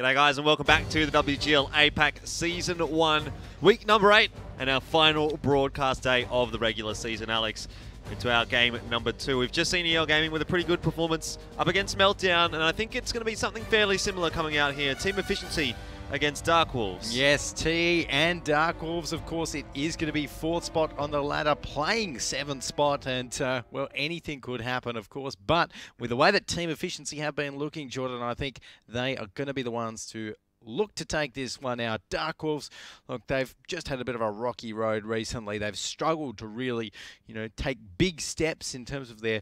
G'day guys and welcome back to the WGL APAC Season 1, week number 8 and our final broadcast day of the regular season. Alex, into our game number 2. We've just seen EL Gaming with a pretty good performance up against Meltdown, and I think it's going to be something fairly similar coming out here. Team efficiency against DarkWolves. Yes, T and DarkWolves, of course, it is going to be 4th spot on the ladder, playing 7th spot, and, well, anything could happen, of course. But with the way that team efficiency have been looking, Jordan, I think they are going to be the ones to look to take this one out. DarkWolves, look, they've just had a bit of a rocky road recently. They've struggled to really, take big steps in terms of their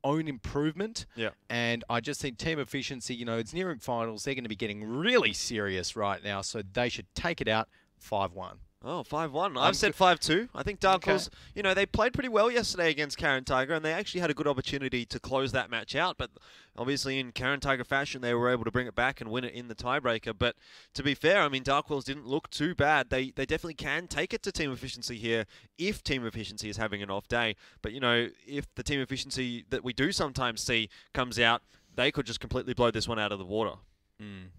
own improvement. Yeah. And I just think team efficiency, it's nearing finals. They're going to be getting really serious right now, so they should take it out 5-1. Oh, 5-1. I've said 5-2. I think DarkWolves, Okay. They played pretty well yesterday against Karen Tiger, and they actually had a good opportunity to close that match out. But obviously, in Karen Tiger fashion, they were able to bring it back and win it in the tiebreaker. But to be fair, I mean, DarkWolves didn't look too bad. They definitely can take it to team efficiency here if team efficiency is having an off day. But, if the team efficiency that we do sometimes see comes out, they could just completely blow this one out of the water.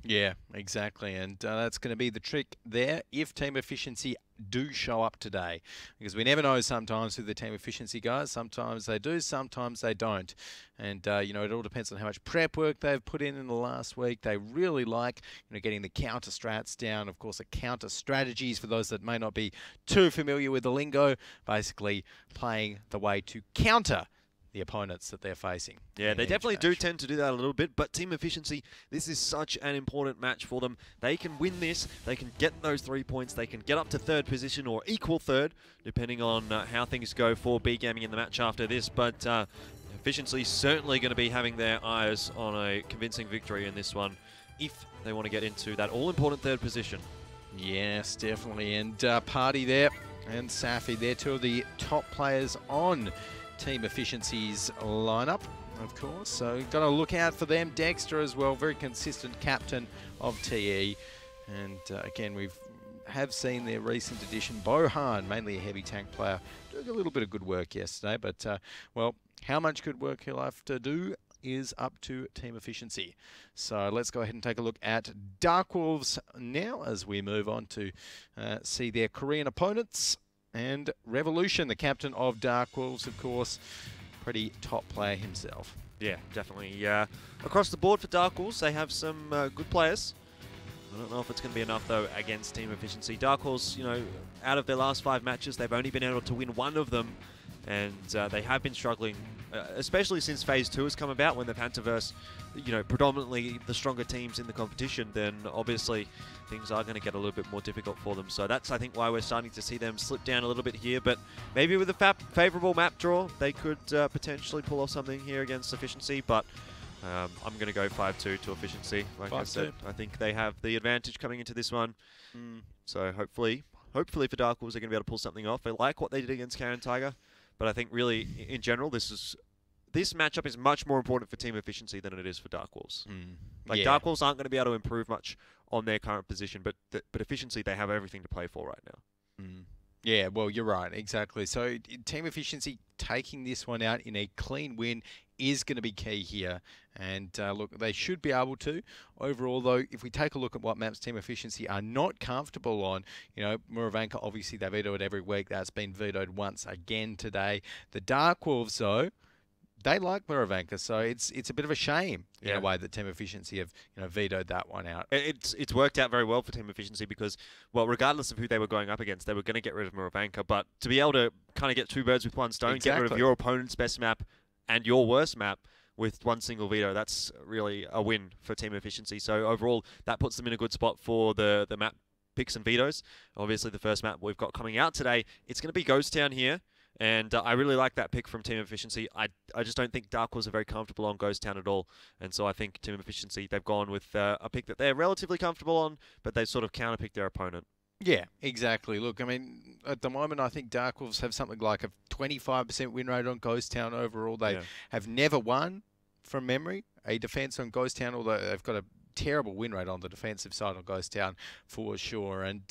Yeah, exactly, and that's going to be the trick there if team efficiency do show up today, because we never know sometimes who the team efficiency guys. Sometimes they do, sometimes they don't, and it all depends on how much prep work they've put in the last week. They really like getting the counter strats down. Of course, the counter strategies, for those that may not be too familiar with the lingo, basically playing the way to counter the opponents that they're facing. Yeah, they definitely do tend to do that a little bit, but team efficiency, this is such an important match for them. They can win this, they can get those 3 points, they can get up to 3rd position or equal 3rd, depending on how things go for B Gaming in the match after this, but efficiency certainly going to be having their eyes on a convincing victory in this one, if they want to get into that all-important 3rd position. Yes, definitely, and Party there and Safi, they're two of the top players on team efficiency's lineup, of course, so got to look out for them. Dexter as well, very consistent captain of TE, and again, we have seen their recent addition, Bohan, mainly a heavy tank player, doing a little bit of good work yesterday, but well, how much good work he'll have to do is up to team efficiency. So let's go ahead and take a look at DarkWolves now as we move on to see their Korean opponents. And Revolution, the captain of DarkWolves, of course, pretty top player himself. Yeah, definitely. Across the board for DarkWolves, they have some good players. I don't know if it's going to be enough, though, against team efficiency. DarkWolves, out of their last 5 matches, they've only been able to win 1 of them. And they have been struggling, especially since Phase 2 has come about, when they've had to verse, predominantly the stronger teams in the competition. Then obviously things are going to get a little bit more difficult for them. So that's, I think, why we're starting to see them slip down a little bit here. But maybe with a favourable map draw, they could potentially pull off something here against efficiency. But I'm going to go 5-2 to efficiency. Like I said, I think they have the advantage coming into this one. So hopefully for DarkWolves, they're going to be able to pull something off. I like what they did against Karen Tiger. But I think really, in general, this matchup is much more important for team efficiency than it is for DarkWolves. DarkWolves aren't going to be able to improve much on their current position, but efficiency, they have everything to play for right now. Yeah, well, you're right, exactly. So team efficiency taking this one out in a clean win is going to be key here. And look, they should be able to. Overall, though, if we take a look at what maps team efficiency are not comfortable on, Muravanka, obviously they veto it every week. That's been vetoed once again today. The DarkWolves, though, they like Muravanka, so it's a bit of a shame in a way that team efficiency have vetoed that one out. It's worked out very well for team efficiency because, well, regardless of who they were going up against, they were going to get rid of Muravanka. But to be able to kind of get 2 birds with 1 stone, get rid of your opponent's best map and your worst map with 1 single veto, that's really a win for team efficiency. So overall, that puts them in a good spot for the map picks and vetoes. Obviously, the first map we've got coming out today, it's going to be Ghost Town here. And I really like that pick from Team Efficiency. I just don't think DarkWolves are very comfortable on Ghost Town at all. And so I think Team Efficiency, they've gone with a pick that they're relatively comfortable on, but they sort of counter-picked their opponent. Yeah, exactly. Look, I mean, at the moment, I think DarkWolves have something like a 25% win rate on Ghost Town overall. They have never won, from memory, a defense on Ghost Town, although they've got a terrible win rate on the defensive side on Ghost Town for sure. And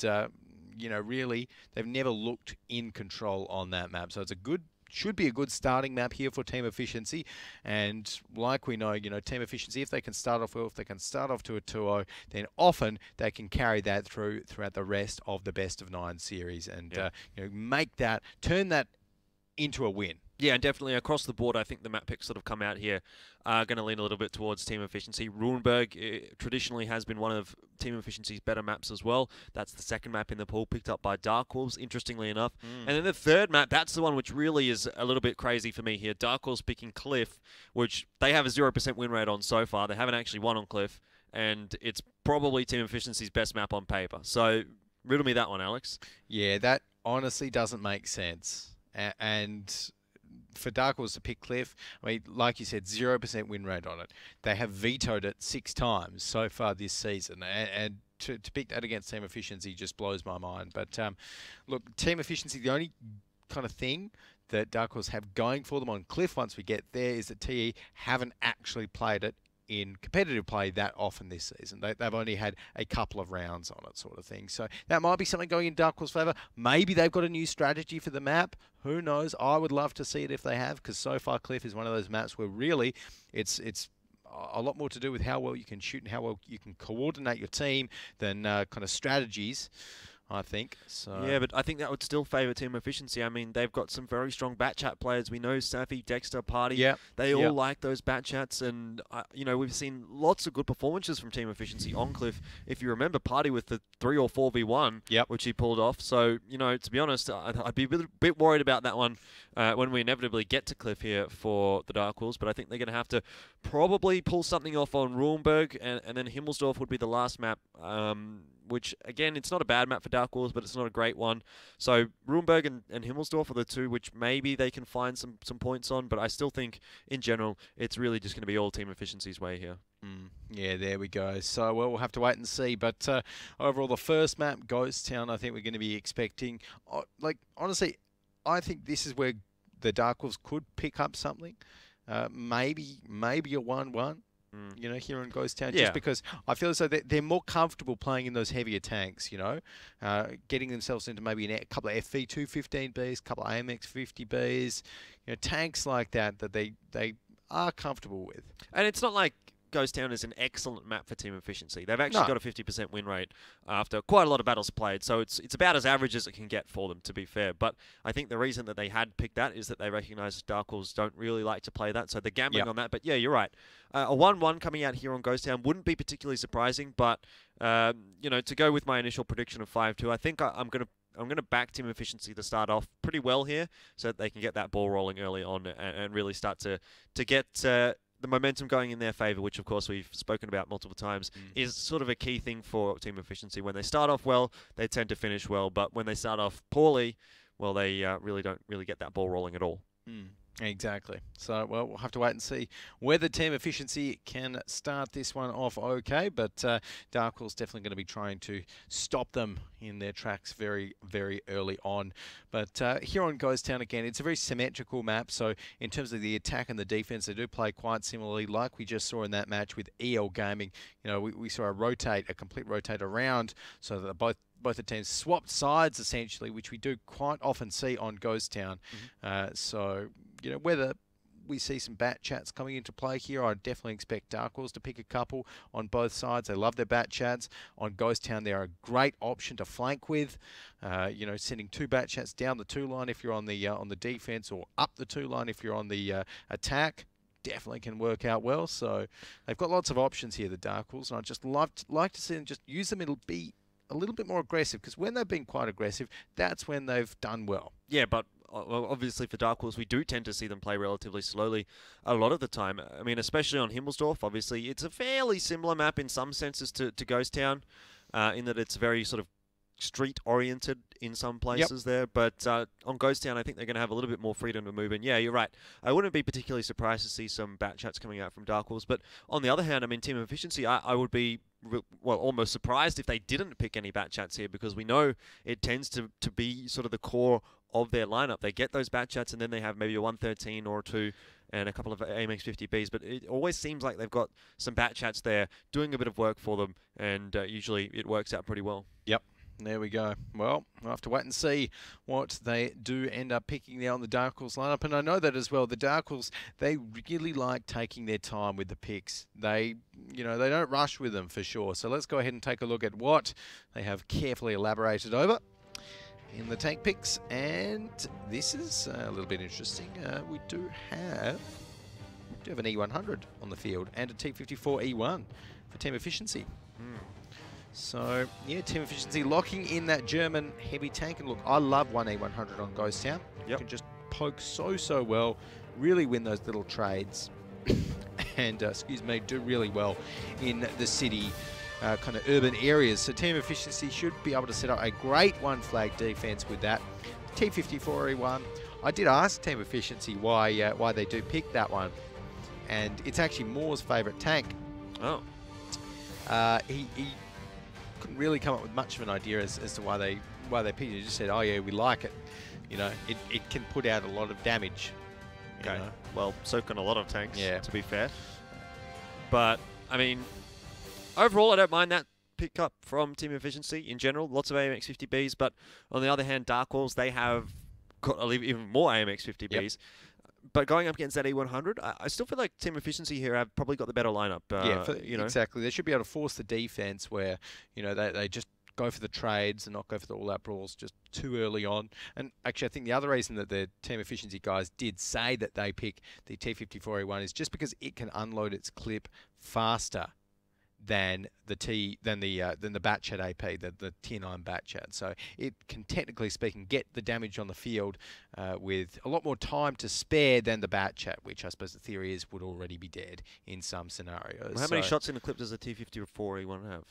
really, they've never looked in control on that map. So it's a good should be a good starting map here for team efficiency. And like we know, team efficiency, if they can start off well, if they can start off to a 2-0, then often they can carry that throughout the rest of the best of 9 series and turn that into a win. Yeah, and definitely across the board, I think the map picks that have come out here are going to lean a little bit towards team efficiency. Runeberg traditionally has been one of team efficiency's better maps as well. That's the second map in the pool, picked up by DarkWolves, interestingly enough. And then the third map, that's the one which really is a little bit crazy for me here. DarkWolves picking Cliff, which they have a 0% win rate on so far. They haven't actually won on Cliff, and it's probably team efficiency's best map on paper. So riddle me that one, Alex. Yeah, that honestly doesn't make sense. And for DarkWolves to pick Cliff, I mean, like you said, 0% win rate on it. They have vetoed it 6 times so far this season, and to pick that against team efficiency just blows my mind. But look, team efficiency, the only kind of thing that DarkWolves have going for them on Cliff once we get there is that TE haven't actually played it in competitive play that often this season. They've only had a couple of rounds on it, sort of thing. So that might be something going in DarkWolves' favour. Maybe they've got a new strategy for the map. Who knows? I would love to see it if they have, because so far Cliff is one of those maps where really it's a lot more to do with how well you can shoot and how well you can coordinate your team than kind of strategies, I think. So yeah, but I think that would still favour team efficiency. I mean, they've got some very strong bat chat players. We know Safi, Dexter, Party. They all like those bat chats, and we've seen lots of good performances from team efficiency on Cliff. If you remember, Party with the 3 or 4v1, which he pulled off. So to be honest, I'd be a bit worried about that one when we inevitably get to Cliff here for the DarkWolves. But I think they're going to have to probably pull something off on Runeberg, and then Himmelsdorf would be the last map. Which, again, it's not a bad map for DarkWolves, but it's not a great one. So Runeberg and Himmelsdorf are the two which maybe they can find some points on, but I still think, in general, it's really just going to be all team efficiency's way here. Yeah, there we go. So, well, we'll have to wait and see. But overall, the first map, Ghost Town, I think we're going to be expecting... honestly, I think this is where the DarkWolves could pick up something. Maybe a 1-1. Here in Ghost Town, just because I feel as though they're more comfortable playing in those heavier tanks, getting themselves into maybe a couple of FV2 15Bs, a couple of AMX 50Bs, tanks like that they are comfortable with. And it's not like Ghost Town is an excellent map for team efficiency. They've actually got a 50% win rate after quite a lot of battles played, so it's about as average as it can get for them, to be fair. But I think the reason that they had picked that is that they recognise DarkWolves don't really like to play that, so they're gambling on that. But yeah, you're right. A 1-1 coming out here on Ghost Town wouldn't be particularly surprising, but to go with my initial prediction of 5-2, I think I'm going to back team efficiency to start off pretty well here, so that they can get that ball rolling early on and really start to get the momentum going in their favour, which of course we've spoken about multiple times, is sort of a key thing for team efficiency. When they start off well, they tend to finish well, but when they start off poorly, well, they really don't get that ball rolling at all. Exactly. So, well, we'll have to wait and see whether team efficiency can start this one off okay, but DarkWolves definitely going to be trying to stop them in their tracks very, very early on. But here on Ghost Town, again, it's a very symmetrical map, so in terms of the attack and the defense, they do play quite similarly, like we just saw in that match with EL Gaming. We saw a complete rotate around, so that both the teams swapped sides, essentially, which we do quite often see on Ghost Town. So, whether we see some bat chats coming into play here, I definitely expect DarkWolves to pick a couple on both sides. They love their bat chats. On Ghost Town, they're a great option to flank with. Sending 2 bat chats down the 2 line if you're on the defense, or up the 2 line if you're on the attack. Definitely can work out well. So they've got lots of options here, the DarkWolves, and I'd just like to see them just use them. It'll be a little bit more aggressive, because when they've been quite aggressive, that's when they've done well. Yeah, but obviously for DarkWolves, we do tend to see them play relatively slowly a lot of the time. I mean, especially on Himmelsdorf, obviously. It's a fairly similar map in some senses to Ghost Town, in that it's very sort of street-oriented in some places there. But on Ghost Town, I think they're going to have a little bit more freedom to move. And yeah, you're right. I wouldn't be particularly surprised to see some bat chats coming out from DarkWolves. But on the other hand, I mean, team efficiency, I would be almost surprised if they didn't pick any bat chats here, because we know it tends to be sort of the core of their lineup. They get those bat chats, and then they have maybe a 113 or a 2 and a couple of AMX 50Bs, but it always seems like they've got some bat chats there doing a bit of work for them, and usually it works out pretty well. Yep. There we go. Well, we'll have to wait and see what they do end up picking there on the DarkWolves lineup. And I know that as well. The DarkWolves, they really like taking their time with the picks. They, they don't rush with them for sure. So let's go ahead and take a look at what they have carefully elaborated over in the tank picks. And this is a little bit interesting. We do have an E100 on the field and a T54 E1 for team efficiency. So, yeah, team efficiency locking in that German heavy tank. And look, I love 1E100 on Ghost Town. You can just poke so well, really win those little trades, and, excuse me, do really well in the city kind of urban areas. So team efficiency should be able to set up a great one flag defense with that. T54E1, I did ask team efficiency why they do pick that one, and it's actually Moore's favourite tank. Oh. He couldn't really come up with much of an idea as to why they picked it. He just said, oh yeah, we like it. It can put out a lot of damage. Okay. Well, so can a lot of tanks, to be fair. But, I mean, overall, I don't mind that pickup from team efficiency in general. Lots of AMX 50Bs, but on the other hand, DarkWolves, they have got even more AMX 50Bs. But going up against that E100, I still feel like team efficiency here have probably got the better lineup. Exactly. They should be able to force the defense where, they just go for the trades and not go for the all-out brawls just too early on. And actually, I think the other reason that the team efficiency guys did say that they pick the T54A1 is just because it can unload its clip faster than the Batchat AP, the Tier 9 Batchat. So it can, technically speaking, get the damage on the field with a lot more time to spare than the Batchat, which I suppose the theory is would already be dead in some scenarios. Well, how many shots in the clip does a T54E1 have?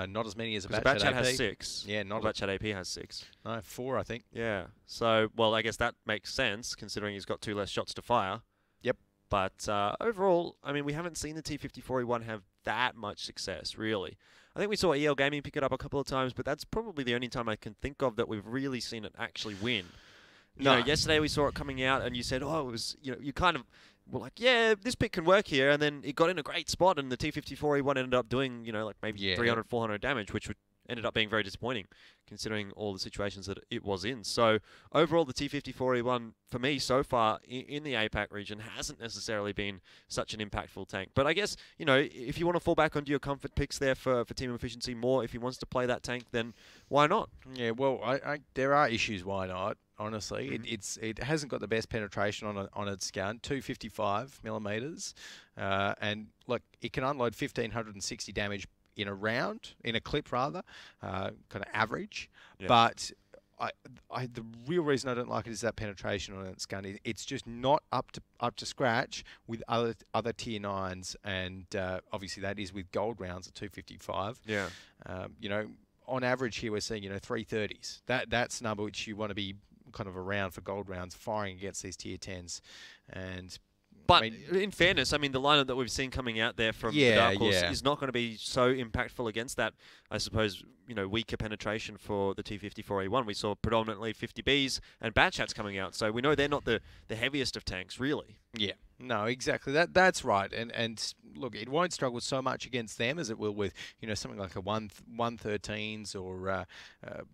Not as many as a Batchat Batchat AP. has 6. Yeah, not Batchat AP has 6. No, 4, I think. Yeah. So, well, I guess that makes sense considering he's got 2 less shots to fire. Yep. But overall, I mean, we haven't seen the T54E1 have that much success, really. I think we saw EL Gaming pick it up a couple of times, but that's probably the only time I can think of that we've really seen it actually win. No. Yesterday we saw it coming out, and you said, oh, it was, you kind of were like, yeah, this pick can work here, and then it got in a great spot, and the T54E1 ended up doing, like maybe 300, 400 damage, which ended up being very disappointing considering all the situations that it was in. So overall, the T54E1 for me so far in the APAC region hasn't necessarily been such an impactful tank. But I guess, if you want to fall back onto your comfort picks there for team efficiency more, if he wants to play that tank, then why not? Yeah, well, there are issues why not. Honestly, it hasn't got the best penetration on its gun, 255 millimeters, and look, it can unload 1560 damage in a clip rather, kind of average. Yeah. But the real reason I don't like it is that penetration on its gun. It's just not up to scratch with other tier 9s, and obviously that is with gold rounds at 255. Yeah. On average here we're seeing 330s. That's the number which you want to be kind of around for gold rounds firing against these tier 10s. But in fairness, I mean, the lineup that we've seen coming out there from the DarkWolves is not going to be so impactful against that, I suppose, weaker penetration for the T54E1. We saw predominantly 50Bs and Batchats coming out, so we know they're not the heaviest of tanks, really. Yeah, no, exactly. That's right. And look, it won't struggle so much against them as it will with, something like a 113s or, I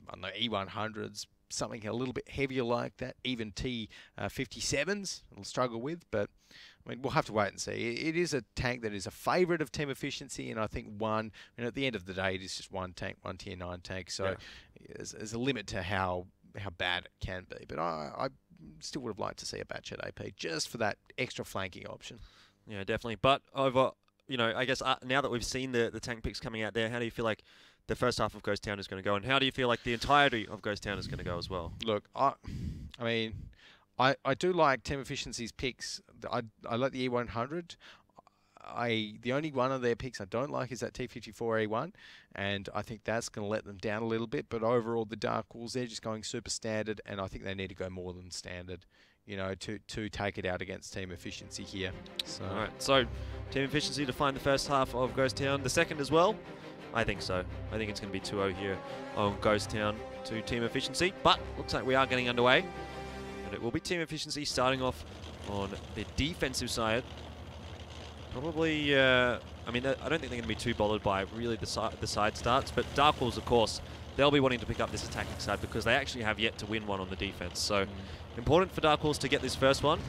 don't know, E100s. Something a little bit heavier like that, even T57s it'll struggle with, but I mean, we'll have to wait and see. It is a tank that is a favourite of team efficiency, and I think at the end of the day, it is just one tank, one tier 9 tank, so there's a limit to how bad it can be, but I still would have liked to see a Batchat AP just for that extra flanking option. Yeah, definitely, but over, I guess now that we've seen the tank picks coming out there, how do you feel like the first half of Ghost Town is going to go, and how do you feel like the entirety of Ghost Town is going to go as well? Look, I mean, I do like team efficiency's picks. I like the E100. The only one of their picks I don't like is that T54A1, and I think that's going to let them down a little bit. But overall, the DarkWolves, they're just going super standard, and I think they need to go more than standard, to take it out against team efficiency here. So. All right, so team efficiency to find the first half of Ghost Town, the second as well. I think so. I think it's going to be 2-0 here on Ghost Town to team efficiency. But looks like we are getting underway. And it will be team efficiency starting off on the defensive side. Probably, I mean, I don't think they're going to be too bothered by really the side starts. But DarkWolves, of course, they'll be wanting to pick up this attacking side because they actually have yet to win one on the defense. So important for DarkWolves to get this first one.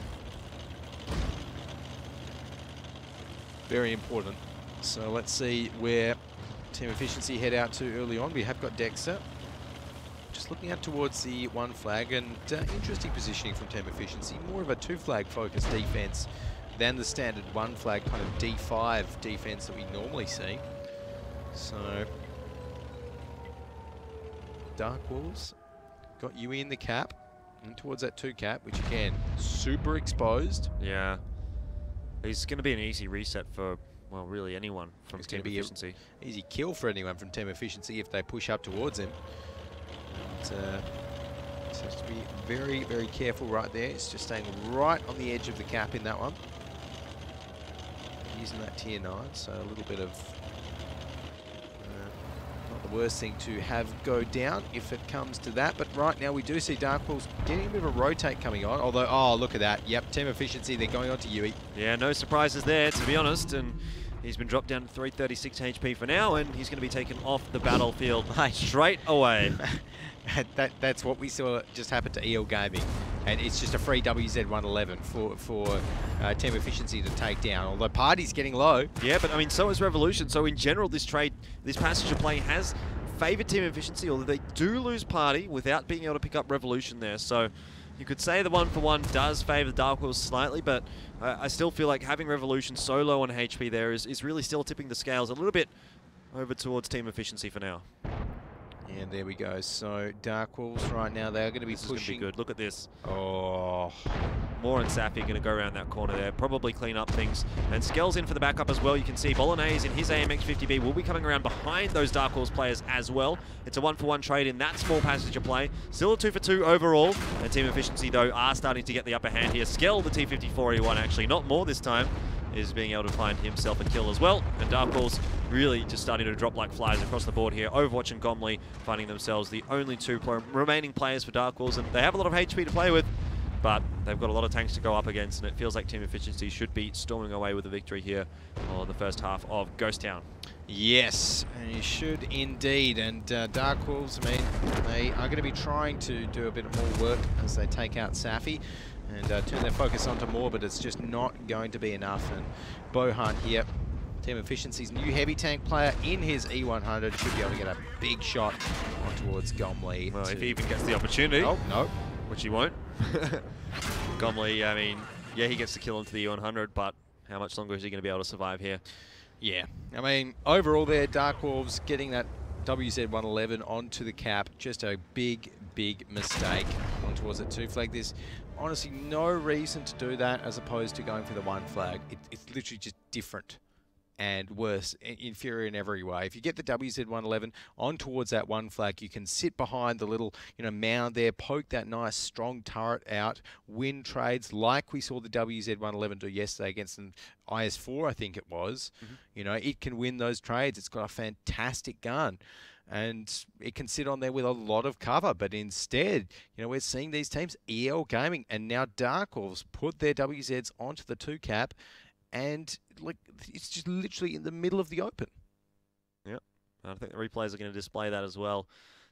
Very important. So let's see where Team Efficiency head out to early on. We have got Dexter. Just looking out towards the 1 flag, and interesting positioning from Team Efficiency. More of a 2 flag focused defense than the standard 1 flag kind of D5 defense that we normally see. So DarkWolves got Yui in the cap and towards that 2 cap, which again, super exposed. Yeah. He's going to be an easy reset for, well, really anyone from It's Team going to be Efficiency. an easy kill for anyone from Team Efficiency if they push up towards him. So has to be very, very careful right there. It's just staying right on the edge of the cap in that one. Using that tier 9, so a little bit of not the worst thing to have go down if it comes to that. But right now we do see DarkWolves getting a bit of a rotate coming on. Although, oh, look at that. Yep, Team Efficiency, they're going on to Yui. Yeah, no surprises there, to be honest. And he's been dropped down to 336 HP for now, and he's going to be taken off the battlefield straight away. That's what we saw just happen to EL Gaming, and it's just a free WZ111 for Team Efficiency to take down, although Party's getting low. Yeah, but I mean, so is Revolution. So in general, this passage of play has favoured Team Efficiency, although they do lose Party without being able to pick up Revolution there. So you could say the 1-for-1 does favour DarkWolves slightly, but I still feel like having Revolution so low on HP there is really still tipping the scales a little bit over towards Team Efficiency for now. And there we go. So DarkWolves right now, they are going to be pushing. This is going to be good. Look at this. Oh. Moore and Safi are going to go around that corner there, probably clean up things. And Skell's in for the backup as well. You can see Bolognese in his AMX50B will be coming around behind those DarkWolves players as well. It's a 1-for-1 trade in that small passage of play. Still a 2-for-2 overall. And Team Efficiency, though, are starting to get the upper hand here. Skell, the T54E1, actually, not Moore this time, is being able to find himself a kill as well. And DarkWolves really just starting to drop like flies across the board here. Overwatch and Gomley finding themselves the only 2 remaining players for DarkWolves, and they have a lot of HP to play with, but they've got a lot of tanks to go up against, and it feels like Team Efficiency should be storming away with a victory here on the first half of Ghost Town. Yes, and you should indeed. And DarkWolves, I mean, they are going to be trying to do a bit more work as they take out Safi and turn their focus onto more, but it's just not going to be enough. And Bohan here, Team Efficiency's new heavy tank player in his E100, should be able to get a big shot on towards Gomley. Well, if he even gets the opportunity. Oh, no. Which he won't. Gomley, I mean, yeah, he gets the kill into the E100, but how much longer is he going to be able to survive here? Yeah, I mean, overall there, DarkWolves getting that WZ111 onto the cap, just a big, big mistake on towards that 2 flag. There's honestly no reason to do that as opposed to going for the 1 flag. It's literally just different and worse, inferior in every way. If you get the WZ111 on towards that 1 flag, you can sit behind the little, mound there, poke that nice strong turret out, win trades like we saw the WZ111 do yesterday against an IS-4, I think it was. It can win those trades. It's got a fantastic gun, and it can sit on there with a lot of cover. But instead, we're seeing these teams, EL Gaming and now DarkWolves, put their WZs onto the 2 cap, and it's just literally in the middle of the open. Yep, I think the replays are going to display that as well.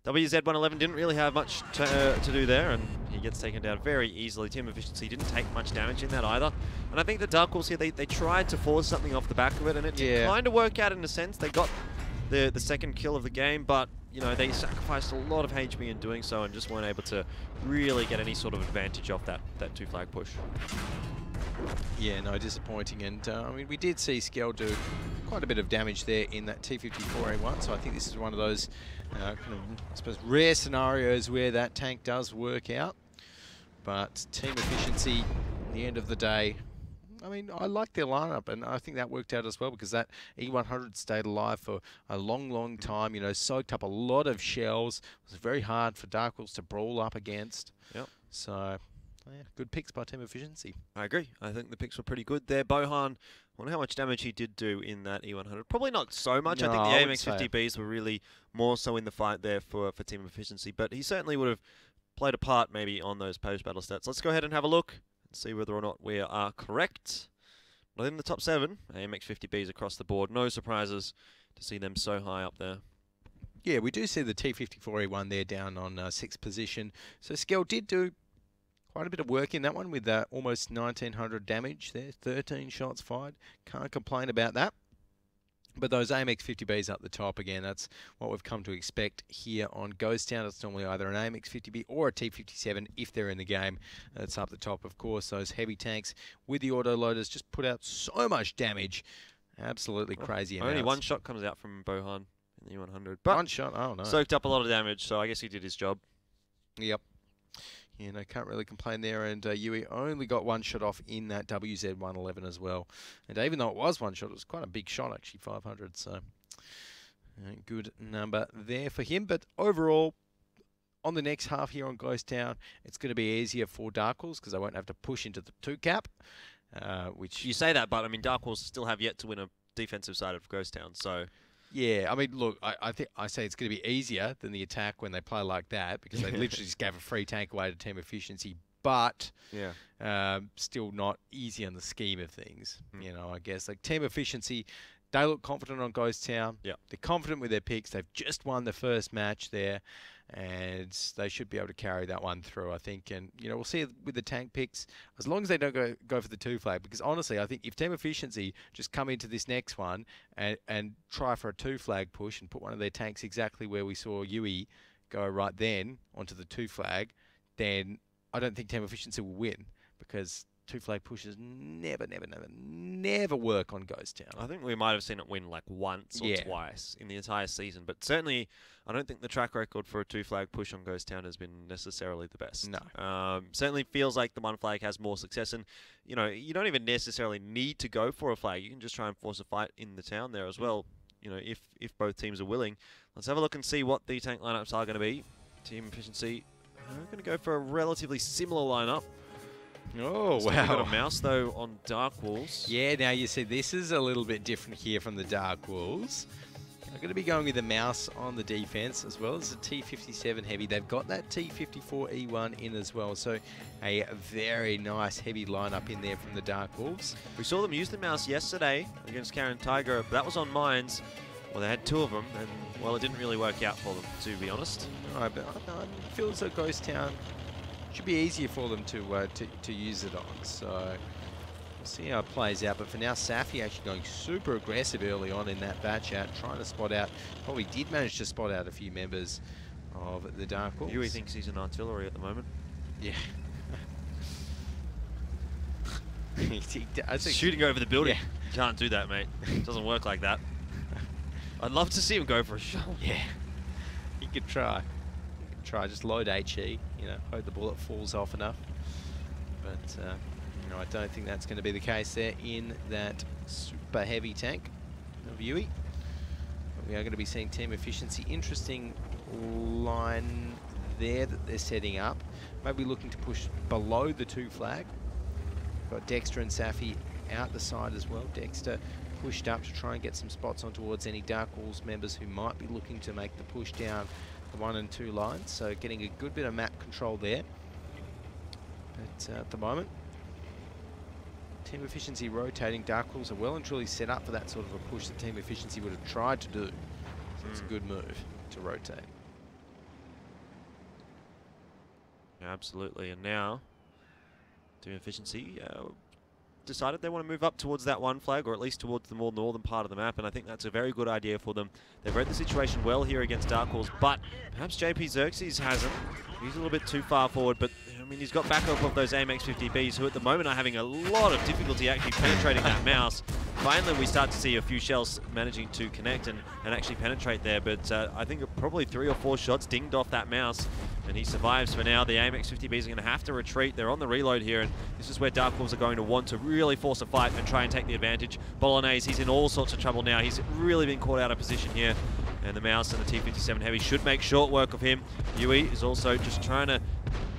WZ111 didn't really have much to do there, and he gets taken down very easily. Team Efficiency didn't take much damage in that either. And I think the DarkWolves here, they tried to force something off the back of it, and it did kind of work out in a sense. They got the second kill of the game, but they sacrificed a lot of HP in doing so and just weren't able to really get any sort of advantage off that 2 flag push. Yeah, no, disappointing. And I mean, we did see Skell do quite a bit of damage there in that T54A1, so I think this is one of those kind of, I suppose, rare scenarios where that tank does work out. But Team Efficiency, at the end of the day, I mean, I like their lineup, and I think that worked out as well, because that E100 stayed alive for a long, long time, soaked up a lot of shells. It was very hard for DarkWolves to brawl up against. Yep. So, yeah, good picks by Team Efficiency. I agree. I think the picks were pretty good there. Bohan, I wonder how much damage he did do in that E100. Probably not so much. No, I think the AMX50Bs were really more so in the fight there for Team Efficiency, but he certainly would have played a part maybe on those post-battle stats. Let's go ahead and have a look and see whether or not we are correct. Within the top 7, AMX50Bs across the board. No surprises to see them so high up there. Yeah, we do see the T54E1 there down on 6th position. So Skell did do quite a bit of work in that one with almost 1900 damage there, 13 shots fired. Can't complain about that. But those AMX 50Bs up the top, again, that's what we've come to expect here on Ghost Town. It's normally either an AMX 50B or a T57 if they're in the game. That's up the top, of course. Those heavy tanks with the auto-loaders just put out so much damage. Absolutely crazy amounts. Only one shot comes out from Bohan in the E100. But one shot? Oh, no. Soaked up a lot of damage, so I guess he did his job. Yep. You know, can't really complain there. And Yui only got one shot off in that WZ111 as well. And even though it was one shot, it was quite a big shot, actually, 500. So, good number there for him. But overall, on the next half here on Ghost Town, it's going to be easier for DarkWolves because they won't have to push into the 2 cap. Which you say that, but I mean, DarkWolves still have yet to win a defensive side of Ghost Town, so... Yeah, I mean, look, I think I say it's going to be easier than the attack when they play like that because they literally just gave a free tank away to team efficiency, but still not easy on the scheme of things. You know, I guess like team efficiency, they look confident on Ghost Town. Yeah, they're confident with their picks. They've just won the first match there, and they should be able to carry that one through, I think. And you know, we'll see with the tank picks as long as they don't go for the 2 flag. Because honestly, I think if team efficiency just come into this next one and try for a 2 flag push and put one of their tanks exactly where we saw Yui go right then onto the 2 flag, then I don't think team efficiency will win because 2 flag pushes never work on Ghost Town. I think we might have seen it win like once or twice in the entire season, but certainly I don't think the track record for a 2 flag push on Ghost Town has been necessarily the best. No. Certainly feels like the 1 flag has more success, and you know, you don't even necessarily need to go for a flag. You can just try and force a fight in the town there as well. You know, if both teams are willing. Let's have a look and see what the tank lineups are going to be. Team efficiency, we're going to go for a relatively similar lineup. Oh, so wow. We've got a mouse, though, on DarkWolves. Yeah, now you see this is a little bit different here from the DarkWolves. I'm going to be going with a mouse on the defense as well as a T57 heavy. They've got that T54E1 in as well, so a very nice heavy lineup in there from the DarkWolves. We saw them use the mouse yesterday against Karen Tiger, but that was on mines. Well, they had 2 of them, and, well, it didn't really work out for them, to be honest. All right, but I feel as though Ghost Town should be easier for them to use it on. So we'll see how it plays out. But for now, Safi actually going super aggressive early on in that batch out, trying to spot out. Probably did manage to spot out a few members of the DarkWolves. Yui thinks he's an artillery at the moment. Yeah. Shooting over the building. Yeah. Can't do that, mate. It doesn't work like that. I'd love to see him go for a shot. Yeah. He could try. Just load HE, you know, hope the bullet falls off enough. But, you know, I don't think that's going to be the case there in that super heavy tank of Yui. But we are going to be seeing team efficiency. Interesting line there that they're setting up. Maybe looking to push below the 2 flag. Got Dexter and Safi out the side as well. Dexter pushed up to try and get some spots on towards any DarkWolves members who might be looking to make the push down the 1 and 2 lines, so getting a good bit of map control there. But at the moment, team efficiency rotating. DarkWolves are well and truly set up for that sort of a push that team efficiency would have tried to do. So it's a good move to rotate. Yeah, absolutely. And now, team efficiency decided they want to move up towards that 1 flag, or at least towards the more northern part of the map, and I think that's a very good idea for them. They've read the situation well here against DarkWolves, but perhaps JP Xerxes hasn't. He's a little bit too far forward, but I mean, he's got backup of those AMX 50Bs, who at the moment are having a lot of difficulty actually penetrating that mouse. Finally, we start to see a few shells managing to connect and actually penetrate there, but I think probably 3 or 4 shots dinged off that mouse, and he survives for now. The AMX 50Bs are going to have to retreat. They're on the reload here, and this is where DarkWolves are going to want to really force a fight and try and take the advantage. Bolognese, he's in all sorts of trouble now. He's really been caught out of position here, and the mouse and the T57 Heavy should make short work of him. Yui is also just trying to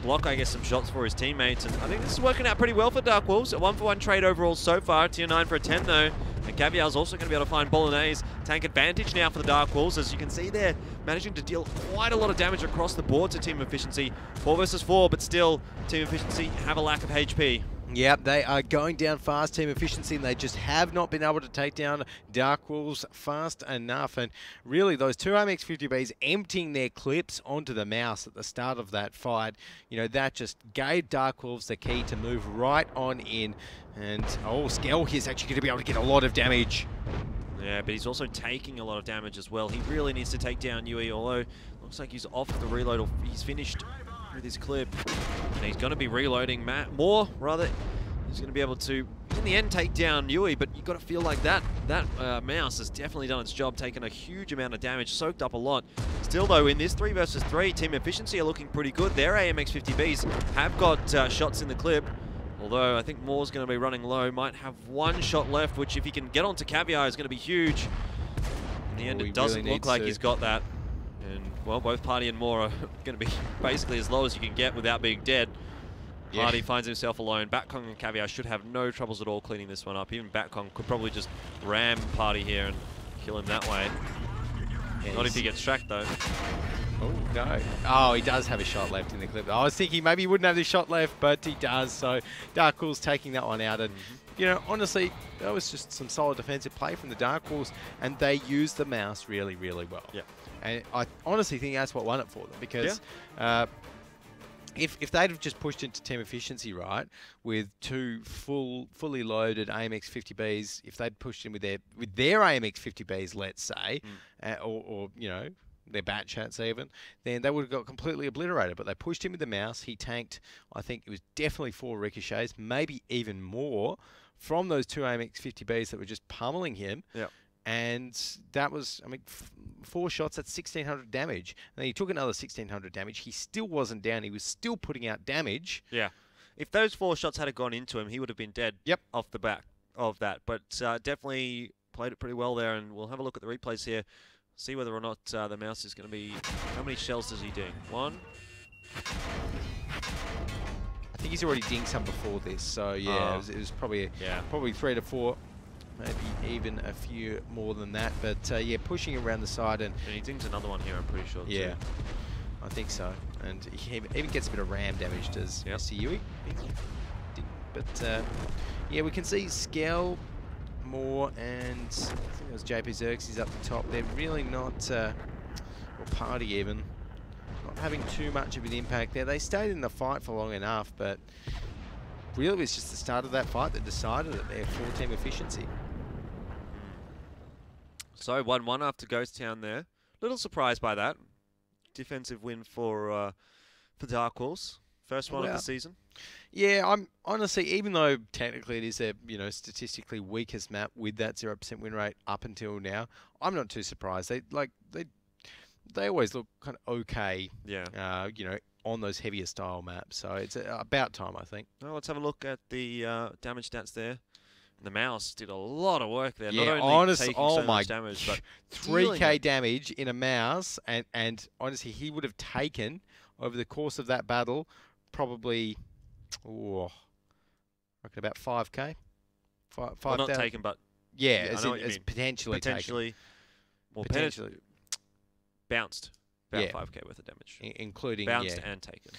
block, I guess, some shots for his teammates, and I think this is working out pretty well for DarkWolves. A 1-for-1 trade overall so far. Tier 9 for a 10 though, and Caviar's also going to be able to find Bolognese. Tank advantage now for the DarkWolves, as you can see they're managing to deal quite a lot of damage across the board to team efficiency. 4 versus 4, but still team efficiency have a lack of HP. Yeah, they are going down fast, Team Efficiency, and they just have not been able to take down DarkWolves fast enough. And really, those two AMX50Bs emptying their clips onto the mouse at the start of that fight, you know, that just gave DarkWolves the key to move right on in. And, oh, Skell here's actually going to be able to get a lot of damage. Yeah, but he's also taking a lot of damage as well. He really needs to take down Yui, although looks like he's off the reload, or he's finished with his clip. And he's going to be reloading more, rather. He's going to be able to, in the end, take down Yui, but you've got to feel like that mouse has definitely done its job, taken a huge amount of damage, soaked up a lot. Still, though, in this 3 versus 3, Team Efficiency are looking pretty good. Their AMX50Bs have got shots in the clip, although I think Moore's going to be running low, might have 1 shot left, which if he can get onto Caviar is going to be huge. In the end, it doesn't look like he's got that. And, well, both Party and Moore are going to be basically as low as you can get without being dead. Yeah. Party finds himself alone. Batkong and Caviar should have no troubles at all cleaning this one up. Even Batkong could probably just ram Party here and kill him that way. Yes. Not if he gets tracked, though. Oh, no. Oh, he does have a shot left in the clip. I was thinking maybe he wouldn't have the shot left, but he does. So DarkWolves taking that one out. And, you know, honestly, that was just some solid defensive play from the DarkWolves, and they used the mouse really, really well. Yeah. And I honestly think that's what won it for them, because if they'd have just pushed into Team Efficiency, right, with 2 fully loaded AMX50Bs, if they'd pushed in with their AMX50Bs, let's say, or you know, their bat chats even, then they would have got completely obliterated. But they pushed him with the mouse. He tanked, I think it was definitely 4 ricochets, maybe even more, from those 2 AMX50Bs that were just pummeling him. Yeah. And that was, I mean, 4 shots, that's 1,600 damage. And then he took another 1,600 damage. He still wasn't down. He was still putting out damage. Yeah. If those 4 shots had gone into him, he would have been dead off the back of that. But definitely played it pretty well there. And we'll have a look at the replays here, see whether or not the mouse is going to be... How many shells does he ding? 1? I think he's already dinged some before this. So, yeah, it was probably, probably 3 to 4. Maybe even a few more than that, but yeah, pushing around the side, and he dings another one here, I'm pretty sure. Yeah, too. I think so, and he even gets a bit of ram damage, does Mr. Yui. But yeah, we can see Skell, Moore, and I think it was JP Xerxes up the top. They're really not, or Party even, not having too much of an impact there. They stayed in the fight for long enough, but really, it was just the start of that fight that decided it there for Team Efficiency. So 1-1 after Ghost Town there. Little surprised by that. Defensive win for DarkWolves. First one of the season. Yeah, I'm honestly, even though technically it is their, you know, statistically weakest map with that 0% win rate up until now, I'm not too surprised. They always look kind of okay. Yeah. You know, on those heavier style maps. So it's about time, I think. Well, let's have a look at the damage stats there. The mouse did a lot of work there. Yeah, not only honestly, taking so much damage, but 3k damage in a mouse, and honestly, he would have taken, over the course of that battle, probably, I reckon about 5k. Well, not taken, but... Yeah, as potentially taken. Well, potentially. Bounced. About 5k worth of damage. Including, bounced and taken.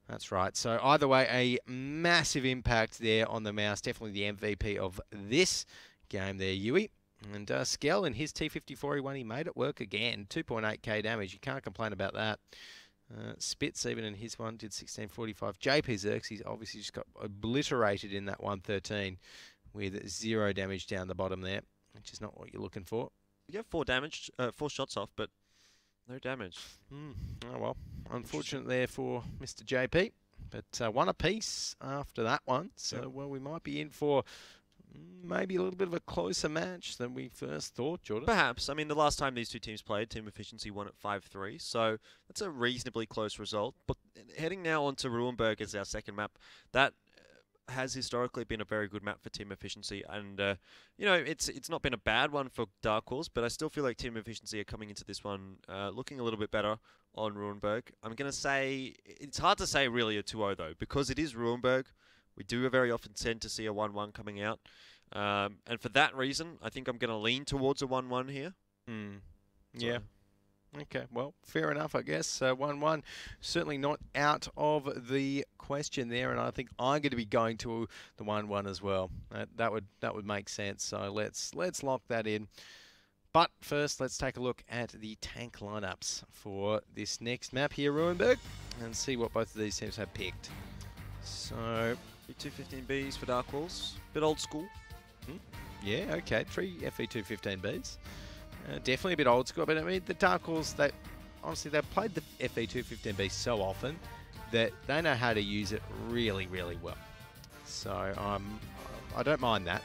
That's right. So either way, a massive impact there on the mouse. Definitely the MVP of this game there, Yui. And Skell in his T54E1, he made it work again. 2.8k damage. You can't complain about that. Spitz even in his one did 1645. JP Xerxes obviously just got obliterated in that 113 with 0 damage down the bottom there, which is not what you're looking for. You get 4 shots off, but no damage. Oh, well, unfortunate there for Mr. JP. But 1 apiece after that one. So, well, we might be in for maybe a little bit of a closer match than we first thought, Jordan. Perhaps. I mean, the last time these two teams played, Team Efficiency won at 5-3. So that's a reasonably close result. But heading now on to Ruinberg as our second map, that has historically been a very good map for Team Efficiency, and you know, it's not been a bad one for DarkWolves, but I still feel like Team Efficiency are coming into this one looking a little bit better on Ruinberg. I'm going to say, it's hard to say really a 2-0 though, because it is Ruinberg. We do very often tend to see a 1-1 coming out, and for that reason, I think I'm going to lean towards a 1-1 here. Yeah. Okay, well, fair enough, I guess. 1-1, certainly not out of the question there, and I think I'm going to be going to the 1-1 as well. That would make sense. So let's lock that in. But first, let's take a look at the tank lineups for this next map here, Ruinberg, and see what both of these teams have picked. So, 215Bs for DarkWolves, bit old school. Yeah, okay, 3 FE215Bs. Definitely a bit old school, but I mean, the DarkWolves, honestly, they've played the FE215B so often that they know how to use it really, really well. So I don't mind that.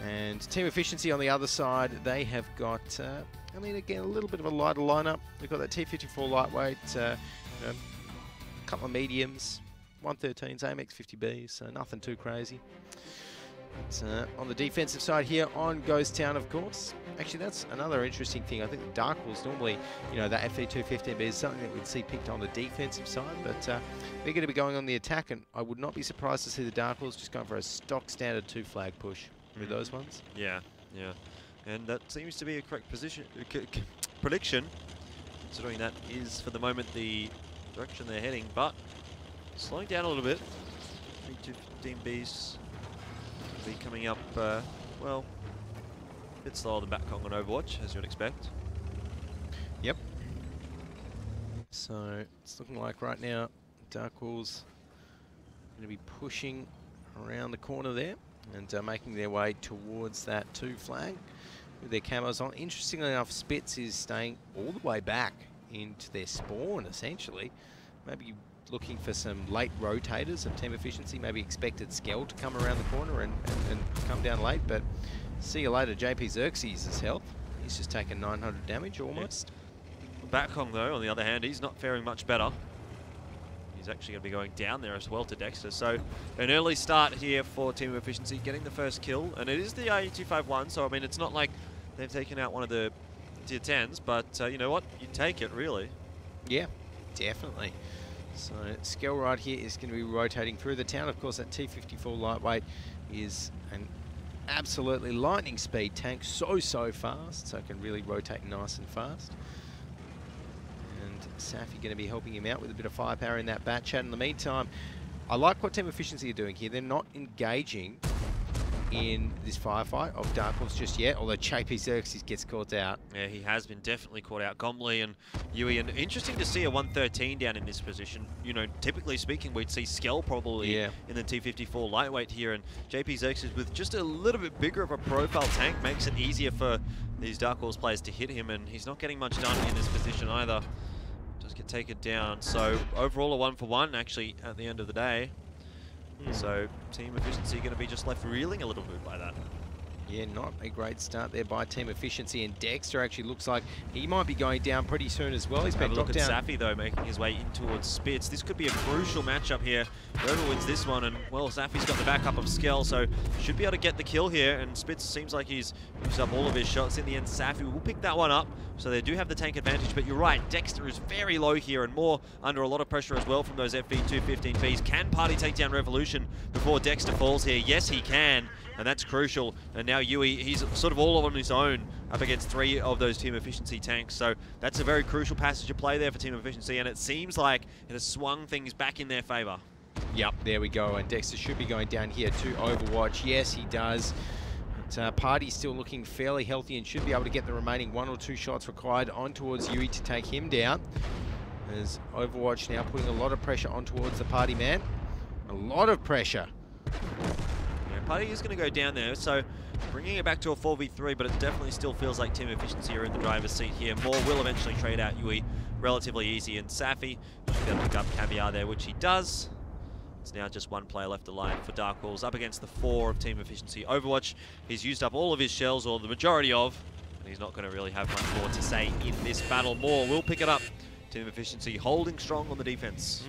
And Team Efficiency on the other side, they have got, I mean, again, a little bit of a lighter lineup. They've got that T54 lightweight, a couple of mediums, 113s, AMX 50Bs, so nothing too crazy. But, on the defensive side here on Ghost Town, of course. Actually, that's another interesting thing. I think the DarkWolves normally, that FE215B is something that we'd see picked on the defensive side, but they're going to be going on the attack, and I would not be surprised to see the DarkWolves just going for a stock standard 2-flag push with those ones. Yeah. And that seems to be a correct prediction, considering that is, for the moment, the direction they're heading, but slowing down a little bit. 215Bs be coming up, well, a bit slower than Batcong on Overwatch, as you would expect. Yep. So it's looking like right now DarkWolves going to be pushing around the corner there and making their way towards that 2-flag with their camos on. Interestingly enough, Spitz is staying all the way back into their spawn, essentially. Maybe looking for some late rotators of Team Efficiency, maybe expected Skell to come around the corner and come down late, but see you later, JP Xerxes' health. He's just taken 900 damage almost. Yeah. Batcong, though, on the other hand, he's not faring much better. He's actually going to be going down there as well to Dexter. So an early start here for Team Efficiency, getting the first kill, and it is the IE251, so I mean, it's not like they've taken out one of the tier 10s, but you know what? You take it, really. Yeah, definitely. So Skell right here is going to be rotating through the town. Of course, that T54 lightweight is an absolutely lightning speed tank, so fast, so it can really rotate nice and fast. And Safi going to be helping him out with a bit of firepower in that bat chat. In the meantime, I like what Team Efficiency are doing here. They're not engaging in this firefight of DarkWolves just yet, although JP Xerxes gets caught out. Yeah, he has been definitely caught out. Gomley and Yui, and interesting to see a 113 down in this position. You know, typically speaking, we'd see Skell probably in the T54 lightweight here, and JP Xerxes with just a little bit bigger of a profile tank makes it easier for these DarkWolves players to hit him, and he's not getting much done in this position either. Just get taken down. So overall a 1-for-1 actually at the end of the day. So Team Efficiency going to be just left reeling a little bit by that. Yeah, not a great start there by Team Efficiency, and Dexter actually looks like he might be going down pretty soon as well. He's been dropped down. Have a look at Safi, though, making his way in towards Spitz. This could be a crucial matchup here. Whoever wins this one, and, well, Safi's got the backup of Skell, so should be able to get the kill here, and Spitz seems like he's used up all of his shots. In the end, Safi will pick that one up, so they do have the tank advantage, but you're right, Dexter is very low here, and more under a lot of pressure as well from those FV215Bs. Can Party take down Revolution before Dexter falls here? Yes, he can. And that's crucial. And now Yui, he's sort of all on his own up against 3 of those Team Efficiency tanks. So that's a very crucial passage of play there for Team Efficiency, and it seems like it has swung things back in their favor. Yep, there we go. And Dexter should be going down here to Overwatch. Yes, he does. But Party's still looking fairly healthy and should be able to get the remaining 1 or 2 shots required on towards Yui to take him down. As Overwatch now putting a lot of pressure on towards the Party man. A lot of pressure. Party is going to go down there, so bringing it back to a 4v3, but it definitely still feels like Team Efficiency are in the driver's seat here. Moore will eventually trade out Yui relatively easy, and Safi should be able to pick up Caviar there, which he does. It's now just 1 player left alive for DarkWolves up against the 4 of Team Efficiency. Overwatch, he's used up all of his shells, or the majority of, and he's not going to really have much more to say in this battle. Moore will pick it up. Team Efficiency holding strong on the defense.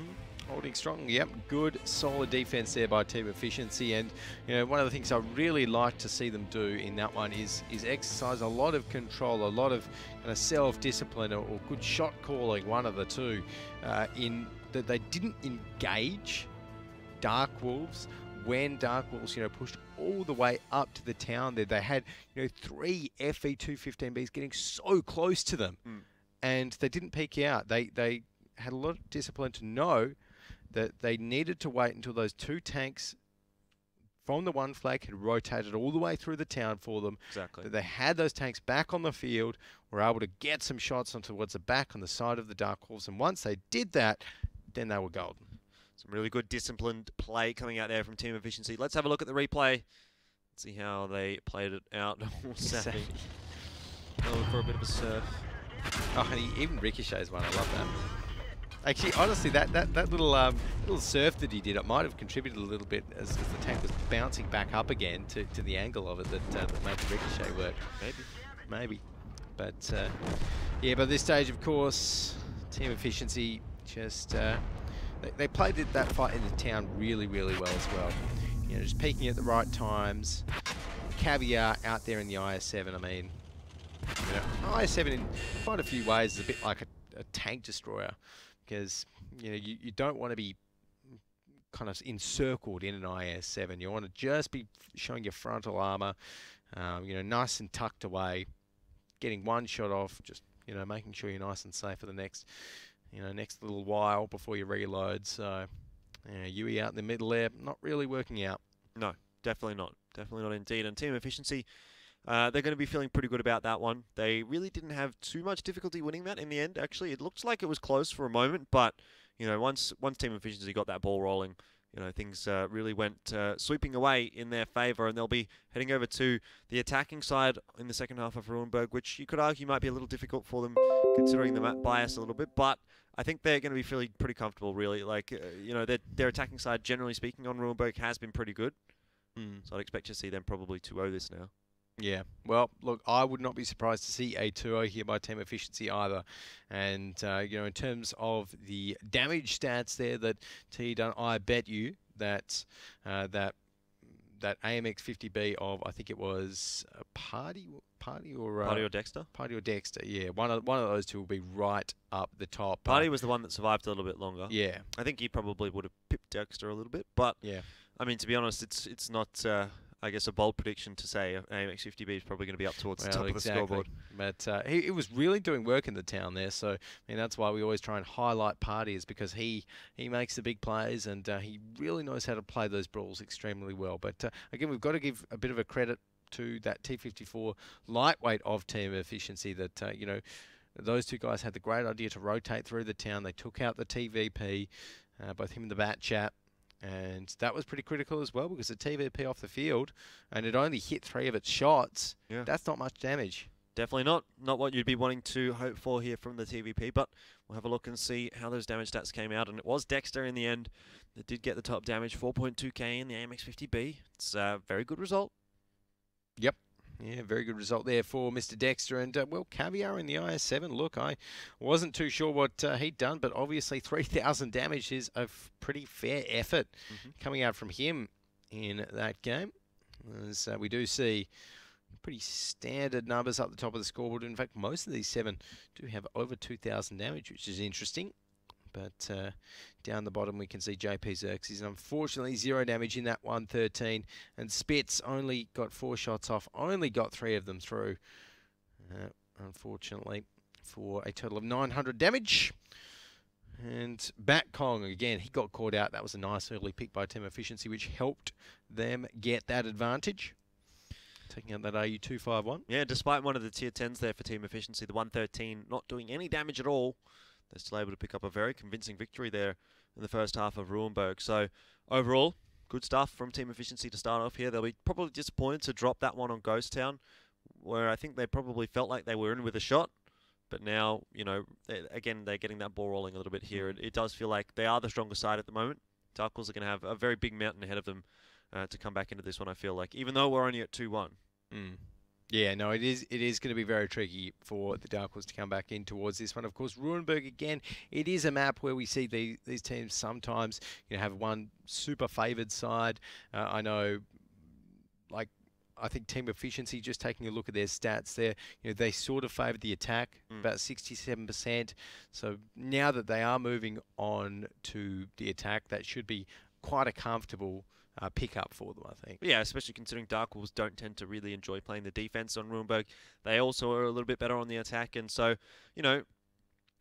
Holding strong, yep. Good, solid defense there by Team Efficiency. And, you know, one of the things I really like to see them do in that one is exercise a lot of control, a lot of kind of self-discipline or good shot calling, one of the two, in that they didn't engage DarkWolves when DarkWolves, you know, pushed all the way up to the town there. They had, you know, 3 FE215Bs getting so close to them. and they didn't peek out. They had a lot of discipline to know that they needed to wait until those 2 tanks from the 1 flag had rotated all the way through the town for them. Exactly. That they had those tanks back on the field, were able to get some shots on towards the back on the side of the DarkWolves, and once they did that, then they were golden. Some really good disciplined play coming out there from Team Efficiency. Let's have a look at the replay. See how they played it out. Safi. Going for a bit of a surf. Oh, and he even ricochets one. I love that. Actually, honestly, that little surf that he did, it might have contributed a little bit as the tank was bouncing back up again to the angle of it that made the ricochet work. Maybe. But yeah, by this stage, of course, Team Efficiency just they played that fight in the town really, really well as well. You know, just peaking at the right times. Caviar out there in the IS-7. I mean, you know, IS-7 in quite a few ways is a bit like a tank destroyer, because you know you don't want to be kind of encircled in an IS-7. You want to just be showing your frontal armor, you know, nice and tucked away, getting one shot off, just you know, making sure you're nice and safe for the next, you know, next little while before you reload. So, yeah, Yui out in the middle there, not really working out. No, definitely not. Definitely not indeed. And Team Efficiency, they're going to be feeling pretty good about that one. They really didn't have too much difficulty winning that in the end, actually. It looks like it was close for a moment, but, you know, once Team Efficiency got that ball rolling, you know, things really went sweeping away in their favour, and they'll be heading over to the attacking side in the second half of Ruinberg, which you could argue might be a little difficult for them, considering the map bias a little bit, but I think they're going to be feeling pretty comfortable, really. Like, you know, their attacking side, generally speaking, on Ruinberg has been pretty good. So I'd expect to see them probably 2-0 this now. Yeah, well, look, I would not be surprised to see a 2-0 here by Team Efficiency either. And, you know, in terms of the damage stats there that T done, I bet you that that AMX 50B of, I think it was Party or Dexter? Party or Dexter, yeah. One of those two will be right up the top. Party was the one that survived a little bit longer. Yeah. I think he probably would have pipped Dexter a little bit, but yeah. I mean, to be honest, it's not, I guess, a bold prediction to say AMX 50B is probably going to be up towards the top of the scoreboard. But he was really doing work in the town there, so I mean, that's why we always try and highlight Party, is because he makes the big plays, and he really knows how to play those brawls extremely well. But again, we've got to give a bit of a credit to that T54 lightweight of Team Efficiency that, you know, those two guys had the great idea to rotate through the town. They took out the TVP, both him and the Bat Chat. And that was pretty critical as well, because the TVP off the field, and it only hit 3 of its shots. Yeah. That's not much damage. Definitely not what you'd be wanting to hope for here from the TVP, but we'll have a look and see how those damage stats came out. And it was Dexter in the end that did get the top damage, 4.2k in the AMX 50B. It's a very good result. Yep. Yeah, very good result there for Mr. Dexter. And, well, Caviar in the IS-7, look, I wasn't too sure what he'd done, but obviously 3,000 damage is a pretty fair effort coming out from him in that game. As we do see pretty standard numbers up the top of the scoreboard. In fact, most of these 7 do have over 2,000 damage, which is interesting. But down the bottom we can see JP Xerxes, and unfortunately 0 damage in that 113. And Spitz only got 4 shots off, only got 3 of them through, unfortunately, for a total of 900 damage. And Bat Kong, again, he got caught out. That was a nice early pick by Team Efficiency, which helped them get that advantage, taking out that AU251. Yeah, despite one of the tier 10s there for Team Efficiency, the 113 not doing any damage at all, they're still able to pick up a very convincing victory there in the first half of Ruinberg. So overall, good stuff from Team Efficiency to start off here. They'll be probably disappointed to drop that one on Ghost Town, where I think they probably felt like they were in with a shot. But now, you know, again, they're getting that ball rolling a little bit here. It does feel like they are the stronger side at the moment. DarkWolves are going to have a very big mountain ahead of them to come back into this one, I feel like, even though we're only at 2-1. Yeah, no, it is going to be very tricky for the DarkWolves to come back in towards this one. Of course, Ruinberg, again, it is a map where we see these teams sometimes, you know, have one super favoured side. I know, like, I think Team Efficiency, just taking a look at their stats there, you know, they sort of favoured the attack, about 67%. So now that they are moving on to the attack, that should be quite a comfortable pick up for them, I think. Yeah, especially considering DarkWolves don't tend to really enjoy playing the defense on Ruinberg. They also are a little bit better on the attack, and so, you know,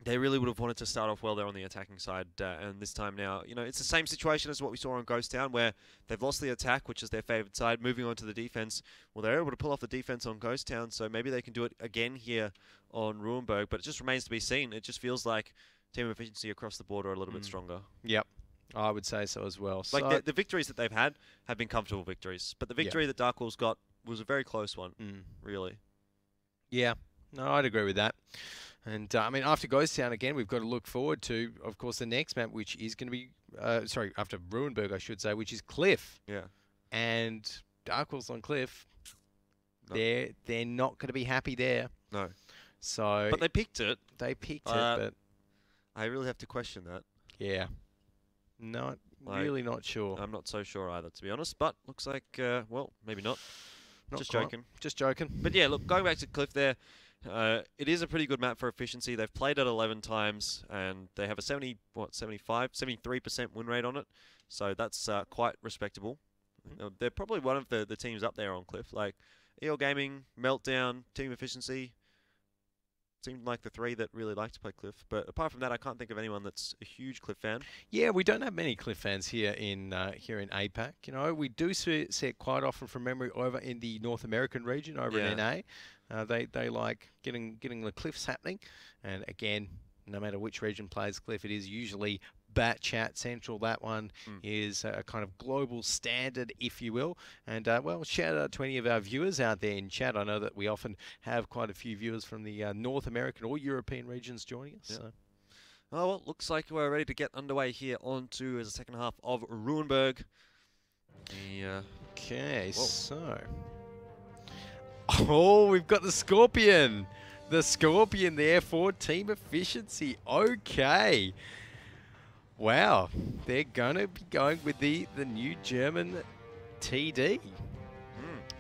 they really would have wanted to start off well there on the attacking side, and this time now, you know, it's the same situation as what we saw on Ghost Town, where they've lost the attack, which is their favoured side, moving on to the defense. Well, they're able to pull off the defense on Ghost Town, so maybe they can do it again here on Ruinberg, but it just remains to be seen. It just feels like team efficiency across the board are a little bit stronger. Yep, I would say so as well. Like so the victories that they've had have been comfortable victories, but the victory that DarkWolves got was a very close one, really. Yeah, no, I'd agree with that. And, I mean, after Ghost Town, again, we've got to look forward to, of course, the next map, which is going to be, sorry, after Ruinberg, I should say, which is Cliff. Yeah. And DarkWolves on Cliff, they're not going to be happy there. No. So, but they picked it. They picked it, but I really have to question that. Yeah. Not really not sure. I'm not so sure either, to be honest, but looks like, well, maybe not. Just joking. Just joking. But yeah, look, going back to Cliff there, it is a pretty good map for efficiency. They've played it 11 times, and they have a 73% win rate on it. So that's quite respectable. They're probably one of the teams up there on Cliff. Like EL Gaming, Meltdown, Team Efficiency seem like the three that really like to play Cliff. But apart from that, I can't think of anyone that's a huge Cliff fan. Yeah, we don't have many Cliff fans here in APAC. You know, we do see it quite often from memory over in the North American region, over in NA. They like getting the Cliffs happening. And again, no matter which region plays Cliff, it is usually Bat Chat Central. That one is a kind of global standard, if you will. And, well, shout out to any of our viewers out there in chat. I know that we often have quite a few viewers from the North American or European regions joining us. So. Oh, well, looks like we're ready to get underway here on to the second half of Ruinberg. Okay, so... Oh, we've got the Scorpion. The Scorpion there for Team Efficiency. Okay. Wow. They're going to be going with the new German TD,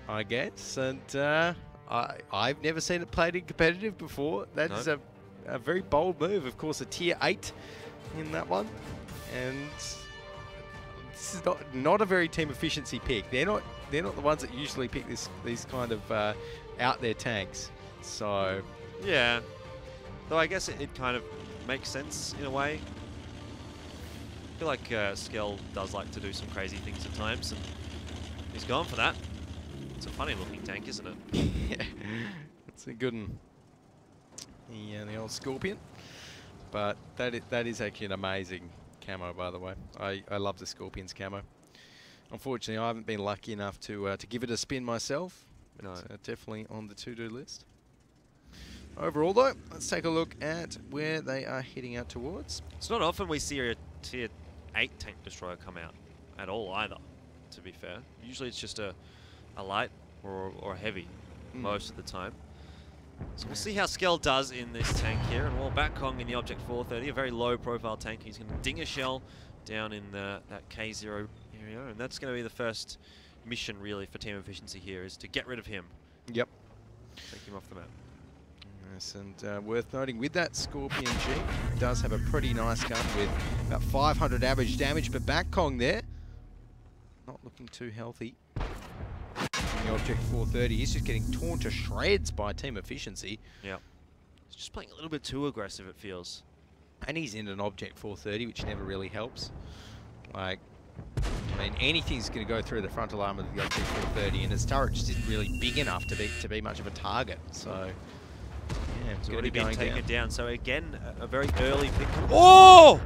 I guess. And I've never seen it played in competitive before. That is a very bold move. Of course, a tier 8 in that one. And this is not a very Team Efficiency pick. They're not the ones that usually pick these kind of out there tanks. So yeah, though I guess it kind of makes sense in a way. I feel like Skell does like to do some crazy things at times, and he's gone for that. It's a funny looking tank, isn't it? Yeah, it's a good one. Yeah, the old Scorpion. But that is actually an amazing camo, by the way. I love the Scorpion's camo. Unfortunately, I haven't been lucky enough to give it a spin myself. But definitely on the to-do list. Overall, though, let's take a look at where they are heading out towards. It's not often we see a tier 8 tank destroyer come out at all either, to be fair. Usually it's just a light or a heavy most of the time. So we'll see how Skell does in this tank here. And while Batkong in the Object 430, a very low profile tank, he's going to ding a shell down in that K0 area. And that's going to be the first mission really for Team Efficiency here, is to get rid of him. Yep. Take him off the map. Yes, and worth noting, with that Scorpion G, does have a pretty nice gun with about 500 average damage, but Batkong there, not looking too healthy. In the Object 430, he's just getting torn to shreds by Team Efficiency. Yeah. He's just playing a little bit too aggressive, it feels. And he's in an Object 430, which never really helps. Like, I mean, anything's going to go through the frontal armor of the Object 430, and his turret just isn't really big enough to be much of a target. So, yeah, it's already been taken down. So again, a very early pick. Oh!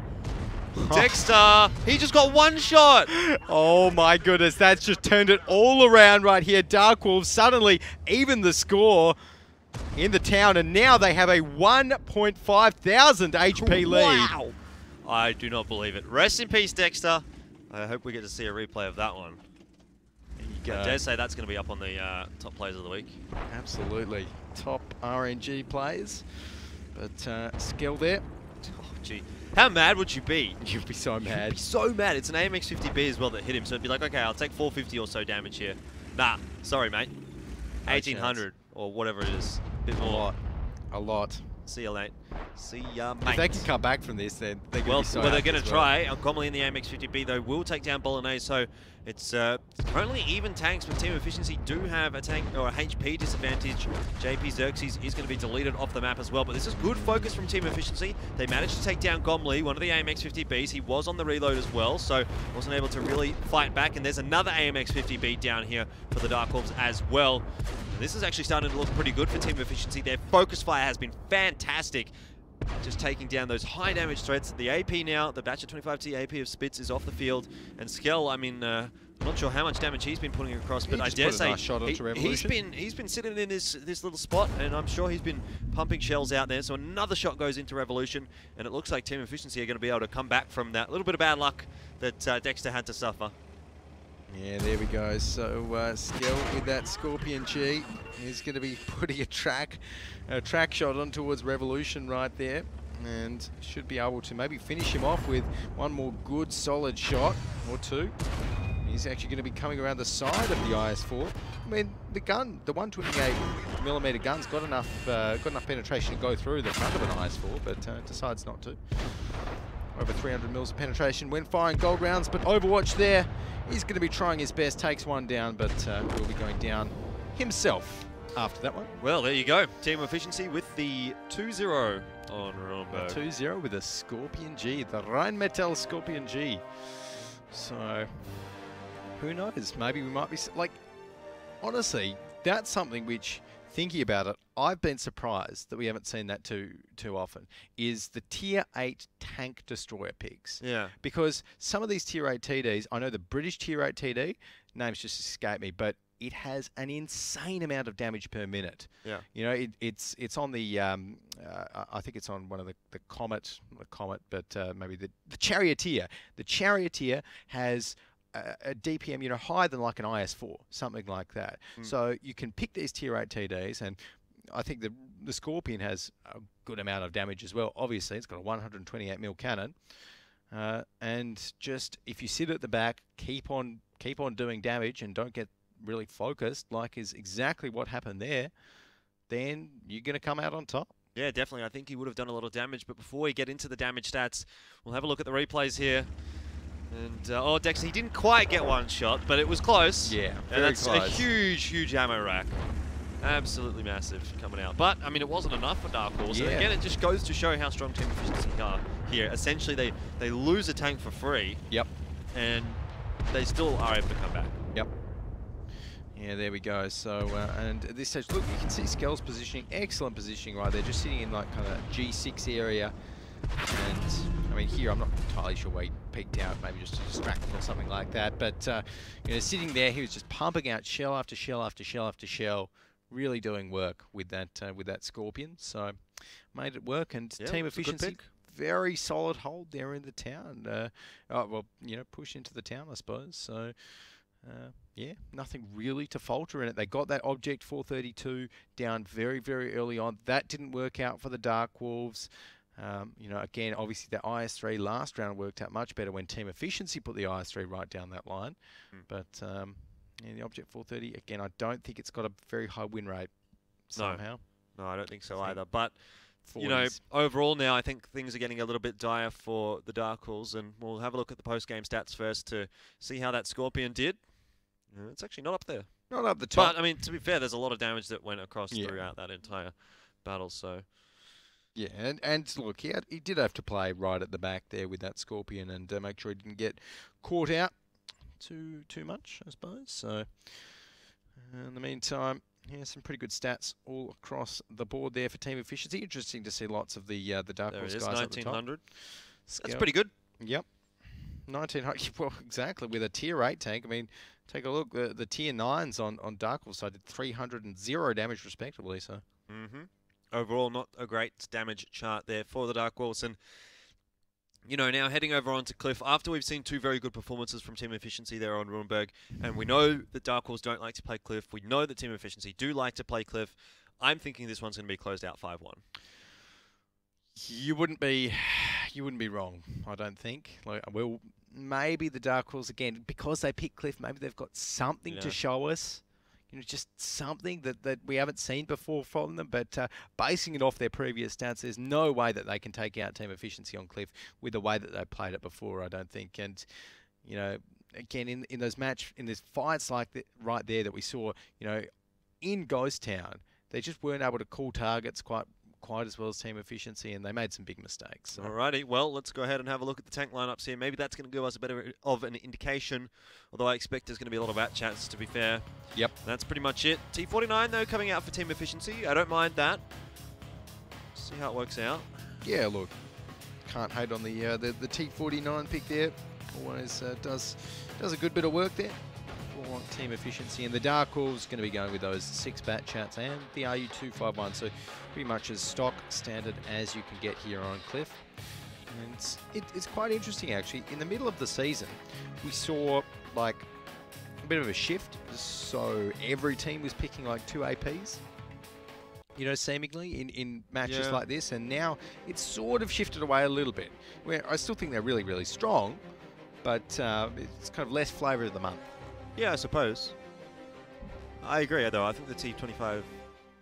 Dexter, he just got one shot. Oh my goodness, that's just turned it all around right here. DarkWolves suddenly even the score in the town, and now they have a 1.5 thousand HP lead. Wow! I do not believe it. Rest in peace, Dexter. I hope we get to see a replay of that one. There you go. I dare say that's going to be up on the top players of the week. Absolutely. Top RNG players. But Skell there. Oh, gee. How mad would you be? You'd be so mad. You'd be so mad. It's an AMX50B as well that hit him, so it'd be like, okay, I'll take 450 or so damage here. Nah, sorry, mate. 1800 or whatever it is. A bit more. A lot. See you, mate. See ya, mate. If they can come back from this, then they're going to be so they're going to try. Uncommonly in the AMX50B, though, will take down Bolognese. So It's currently even tanks, but Team Efficiency do have a tank or a HP disadvantage. JP Xerxes is going to be deleted off the map as well, but this is good focus from Team Efficiency. They managed to take down Gomli, one of the AMX 50Bs. He was on the reload as well, so wasn't able to really fight back. And there's another AMX 50B down here for the DarkWolves as well. And this is actually starting to look pretty good for Team Efficiency. Their focus fire has been fantastic. Just taking down those high damage threats. The AP now, the Batcher 25T AP of Spitz is off the field. And Skell, I mean, I'm not sure how much damage he's been putting across, but I dare say he's been sitting in this little spot, and I'm sure he's been pumping shells out there. So another shot goes into Revolution, and it looks like Team Efficiency are going to be able to come back from that little bit of bad luck that Dexter had to suffer. Yeah, there we go. So Skell with that Scorpion G is going to be putting a track shot on towards Revolution right there, and should be able to maybe finish him off with one more good solid shot or two. He's actually going to be coming around the side of the IS-4. I mean, the gun, the 128mm gun's got enough penetration to go through the front of an IS-4, but decides not to. Over 300 mils of penetration when firing gold rounds, but Overwatch there, he's going to be trying his best, takes one down, but will be going down himself after that one. Well, there you go. Team Efficiency with the 2-0 on Rombo. 2-0 with a Scorpion G, the Rheinmetall Scorpion G. So, who knows? Maybe we might be, like, honestly, that's something which, thinking about it, I've been surprised that we haven't seen that too often, is the Tier 8 tank destroyer picks. Yeah. Because some of these Tier 8 TDs, I know the British Tier 8 TD, names just escape me, but it has an insane amount of damage per minute. Yeah. You know, it's on the, I think it's on one of the Comet, but maybe the Charioteer. The Charioteer has a DPM, you know, higher than like an IS-4, something like that. So you can pick these Tier 8 TDs, and I think the Scorpion has a good amount of damage as well. Obviously, it's got a 128mm cannon, and just if you sit at the back, keep on doing damage and don't get really focused, like is exactly what happened there, then you're going to come out on top. Yeah, definitely. I think he would have done a lot of damage, but before we get into the damage stats, we'll have a look at the replays here. And, oh, Dexter, he didn't quite get one shot, but it was close. Yeah, and that's close. A huge ammo rack. Absolutely massive coming out. But, I mean, it wasn't enough for DarkWolves. Yeah. And again, it just goes to show how strong Team Efficiency are here. Essentially, they lose a tank for free. Yep. And they still are able to come back. Yep. Yeah, there we go. So, and at this stage, look, you can see Skell's positioning, excellent positioning right there, just sitting in like kind of G6 area. And I mean, here I'm not entirely sure where he peeked out, maybe just to distract him or something like that. But you know, sitting there, he was just pumping out shell after shell after shell after shell, really doing work with that Scorpion. So made it work, and yeah, Team Efficiency, very solid hold there in the town. Well, you know, push into the town, I suppose. So. Yeah, nothing really to falter in it. They got that Object 432 down very early on. That didn't work out for the DarkWolves. You know, again, obviously the IS-3 last round worked out much better when Team Efficiency put the IS-3 right down that line. But yeah, the Object 430, again, I don't think it's got a very high win rate somehow. No, I don't think so either. But, 40s. You know, overall now I think things are getting a little bit dire for the DarkWolves, and we'll have a look at the post-game stats first to see how that Scorpion did. It's actually not up there. Not up the top. But, I mean, to be fair, there's a lot of damage that went across throughout that entire battle, so... Yeah, and look, he did have to play right at the back there with that Scorpion and make sure he didn't get caught out too much, I suppose. So, in the meantime, yeah, some pretty good stats all across the board there for Team Efficiency. Interesting to see lots of the DarkWolves guys 1900. That's pretty good. Yep. 1900, well, exactly, with a Tier 8 tank. I mean, take a look, the Tier 9s on DarkWolves side did 300 and 0 damage respectively, so... Overall, not a great damage chart there for the DarkWolves. And, you know, now heading over onto Cliff, after we've seen two very good performances from Team Efficiency there on Rurenberg, and we know that DarkWolves don't like to play Cliff, we know that Team Efficiency do like to play Cliff, I'm thinking this one's going to be closed out 5-1. You wouldn't be wrong, I don't think. Like, well, maybe the DarkWolves, again, because they picked Cliff, maybe they've got something to show us. You know, just something that we haven't seen before from them, but basing it off their previous stats, there's no way that they can take out Team Efficiency on Cliff with the way that they played it before, I don't think. And, you know, again, in those in this fights like right there that we saw, you know, in Ghost Town, they just weren't able to call targets quite as well as Team Efficiency, and they made some big mistakes. So. Alrighty, well, let's go ahead and have a look at the tank lineups here. Maybe that's going to give us a better of an indication, although I expect there's going to be a lot of out-chats, to be fair. Yep. That's pretty much it. T49, though, coming out for Team Efficiency. I don't mind that. See how it works out. Yeah, look, can't hate on the T49 pick there. Always does a good bit of work there for Team Efficiency. And the DarkWolves going to be going with those 6 bat chats and the RU251. So pretty much as stock standard as you can get here on Cliff. And it's quite interesting, actually. In the middle of the season, we saw like a bit of a shift. So every team was picking like 2 APs. You know, seemingly in matches like this, and now it's sort of shifted away a little bit. Where I still think they're really, really strong, but it's kind of less flavour of the month. Yeah, I suppose. I agree, though. I think the T25,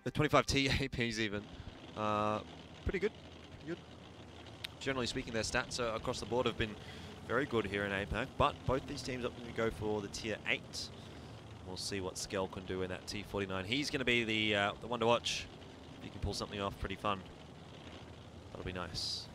the 25T APs even, pretty good. Generally speaking, their stats across the board have been very good here in APAC, but both these teams are going to go for the Tier 8. We'll see what Skell can do in that T49. He's going to be the one to watch. He can pull something off pretty fun. That'll be nice.